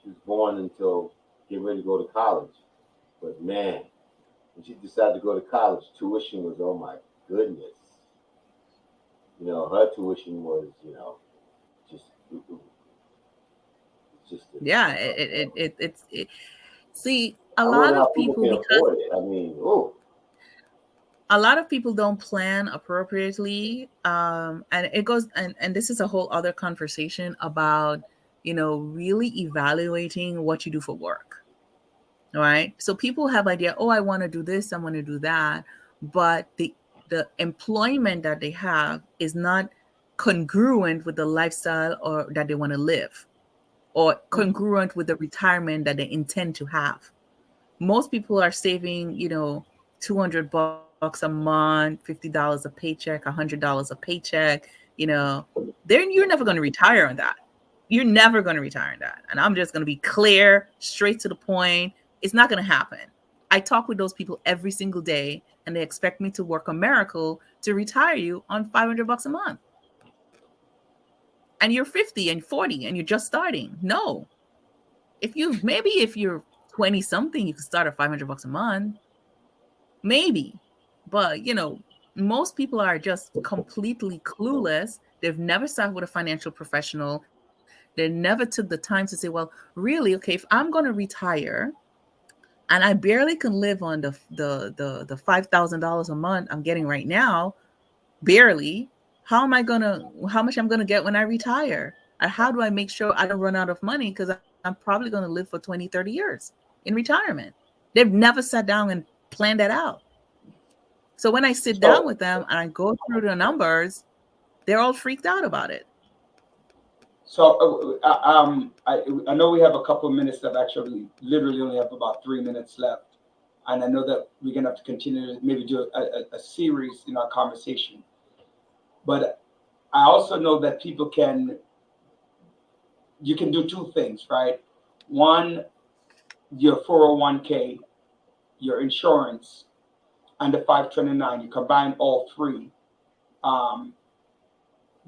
E: she was born until getting ready to go to college. But man, when she decided to go to college, tuition was, oh my goodness. Her tuition was, just
F: yeah. See, a lot of people because a lot of people don't plan appropriately, and it goes and this is a whole other conversation about really evaluating what you do for work. All right, so people have idea, I want to do this, I want to do that, but the employment that they have is not congruent with the lifestyle or that they want to live, or congruent with the retirement that they intend to have. Most people are saving, $200 a month, $50 a paycheck, $100 a paycheck. You're never going to retire on that. You're never going to retire on that. And I'm just going to be clear, straight to the point. It's not going to happen. I talk with those people every single day, and they expect me to work a miracle to retire you on $500 a month. And you're 50 and 40 and you're just starting. No. If you're 20 something, you can start at $500 a month. Maybe. But, most people are just completely clueless. They've never sat with a financial professional. They never took the time to say, well, really, okay, if I'm going to retire and I barely can live on the $5,000 a month I'm getting right now, barely, how much I'm going to get when I retire? And how do I make sure I don't run out of money? Because I'm probably going to live for 20, 30 years in retirement. They've never sat down and planned that out. So when I sit down with them and I go through the numbers, they're all freaked out about it.
A: So I know we have a couple of minutes left. Actually, literally only have about 3 minutes left, and I know that we're gonna have to continue to maybe do a series in our conversation. But I also know that you can do two things, right? One, your 401k, your insurance, and the 529. You combine all three,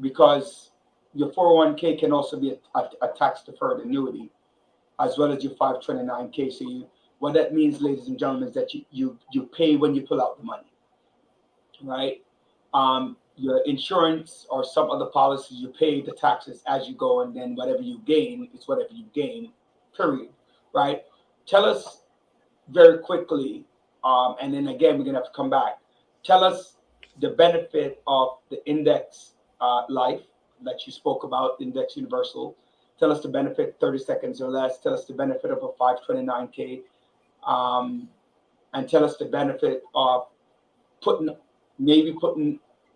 A: because your 401k can also be a tax deferred annuity, as well as your 529k. So what that means, ladies and gentlemen, is that you pay when you pull out the money, right? Your insurance or some other policies, you pay the taxes as you go, and then whatever you gain is whatever you gain, period, right? Tell us very quickly, and then again, we're gonna have to come back. Tell us the benefit of the index life that you spoke about, index universal. Tell us the benefit, 30 seconds or less. Tell us the benefit of a 529k, and tell us the benefit of putting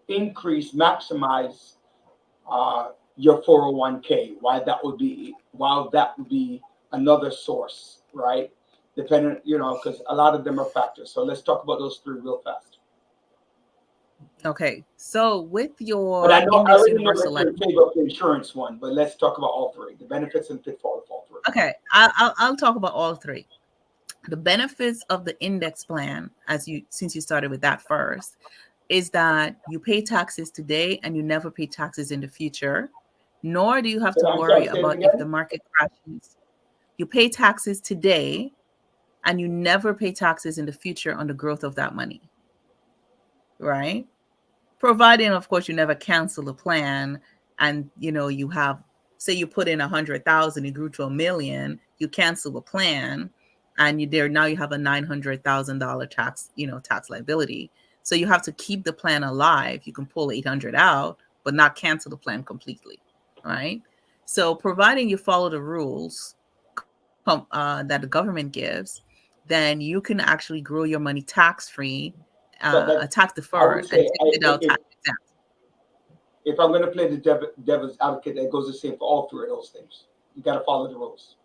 A: maximize your 401k. Why that would be another source, right? Depending, because a lot of them are factors. So let's talk about those three real fast.
F: Okay, so with your
A: But I
F: index
A: already know
F: universal
A: that
F: life.
A: you're in favor of the insurance one, but let's talk about all three, the benefits and pitfalls of all three.
F: Okay, I'll talk about all three. The benefits of the index plan, since you started with that first, is that you pay taxes today and you never pay taxes in the future, nor do you have to worry about if the market crashes. You pay taxes today and you never pay taxes in the future on the growth of that money, right? Providing, of course, you never cancel the plan and, you have, say you put in 100,000, it grew to $1 million, you cancel the plan and now you have a $900,000 tax liability. So you have to keep the plan alive. You can pull 800 out, but not cancel the plan completely, right? So providing you follow the rules that the government gives, then you can actually grow your money tax-free, tax deferred, and take it out tax exempt.
A: If I'm going to play the devil's advocate, that goes the same for all three of those things. You got to follow the rules,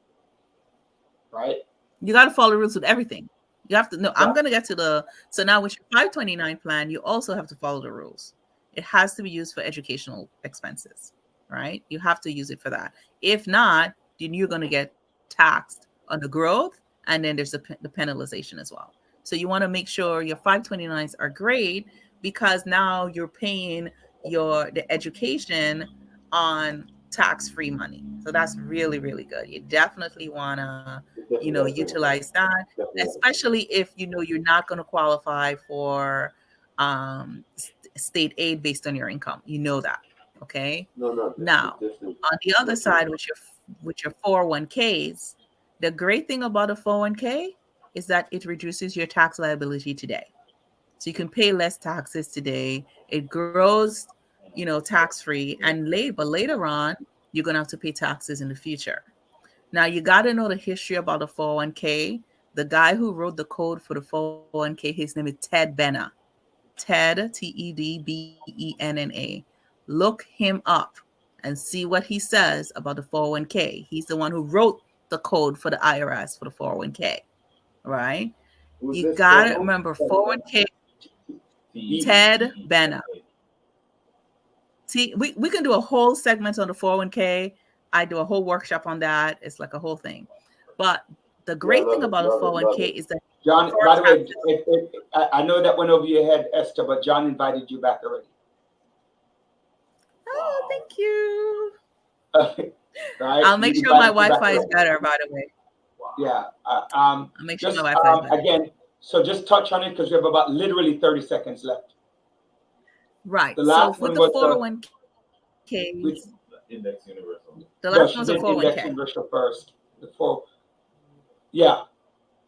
A: right?
F: You got to follow the rules with everything. You have to know. I'm going to get to so now with your 529 plan, you also have to follow the rules. It has to be used for educational expenses, right? You have to use it for that. If not, then you're going to get taxed on the growth, and then there's the penalization as well. So you want to make sure your 529s are great, because now you're paying the education on tax-free money. So that's really, really good. You definitely want to, utilize that, especially if you're not going to qualify for state aid based on your income. That. Okay.
E: No.
F: Now, on the other side, with your 401ks, the great thing about a 401k is that it reduces your tax liability today. So you can pay less taxes today. It grows, tax-free, and later on, you're going to have to pay taxes in the future. Now, you got to know the history about a 401k. The guy who wrote the code for the 401k, his name is Ted Benna. Ted, Tedbenna. Look him up and see what he says about the 401k. He's the one who wrote the code for the IRS for the 401k, right? You got to remember 401k, Ted Benna. See, we can do a whole segment on the 401k. I do a whole workshop on that. It's like a whole thing. But the great thing about a 401k is that
A: John, by the way, I know that went over your head, Esther, but John invited you back already.
F: Oh, thank you.
A: Right?
F: I'll make sure my Wi-Fi is better, by the way.
A: Yeah.
F: I'll make sure my Wi-Fi is better.
A: Again, so just touch on it because we have about literally 30 seconds left.
F: Right.
A: The last
F: so with
A: one
F: the 401k,
C: Index universal.
F: The last one's a 401k.
A: Index universal first. Yeah.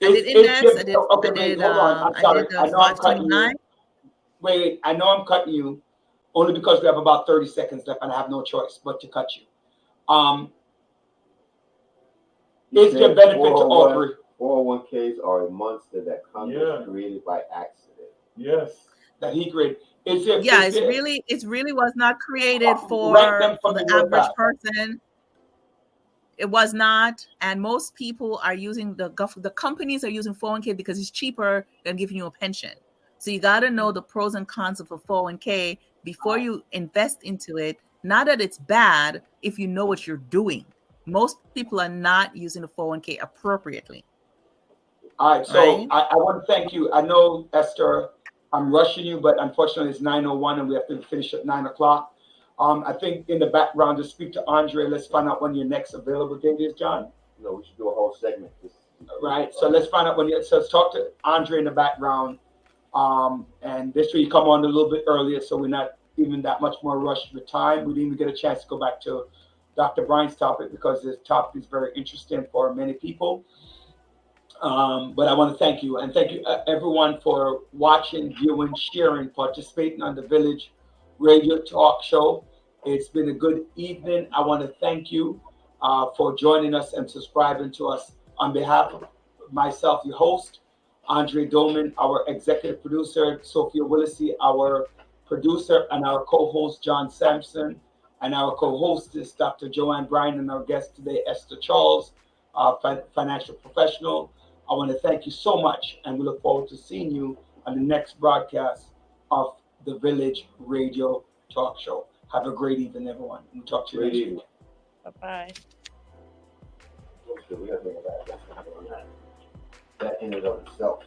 F: I did index. I did.
A: Okay, wait, hold on. I'm sorry. I know I'm cutting you.
F: 529.
A: Wait, I know I'm cutting you only because we have about 30 seconds left and I have no choice but to cut you. Is there benefit to all three?
E: 401ks are a monster that Congress created by accident.
C: Yes.
A: that he created. Is it?
F: Yeah,
A: is it-
F: it's really was not created
A: Rank
F: for
A: them from
F: the
A: the world
F: average
A: class.
F: person. It was not, and most people are using the companies are using 401k because it's cheaper than giving you a pension. So you got to know the pros and cons of a 401k before you invest into it. Not that it's bad if you know what you're doing. Most people are not using the 401k appropriately.
A: All right, so
F: Right.
A: I want to thank you. I know, Esther, I'm rushing you, but unfortunately it's 9:01 and we have to finish at 9 o'clock. I think in the background to speak to Andre. Let's find out when your next available date is, John.
E: No, we should do a whole segment.
A: Right. So let's find out when you. So let's talk to Andre in the background. And this way you come on a little bit earlier, so we're not even that much more rushed with time. We didn't even get a chance to go back to Dr. Bryan's topic because this topic is very interesting for many people. But I want to thank you, and thank you everyone for watching, viewing, sharing, participating on the Village Radio Talk Show. It's been a good evening. I want to thank you for joining us and subscribing to us. On behalf of myself, your host, Andre Dolman, our executive producer, Sophia Willissey, our producer, and our co-host, John Sampson, and our co-hostess, Dr. Joanne Bryan, and our guest today, Esther Charles, financial professional. I want to thank you so much, and we look forward to seeing you on the next broadcast of the Village Radio Talk Show. Have a great evening, everyone. We'll talk to you next week.
D: Bye-bye.
E: We gotta think about that. That in and of itself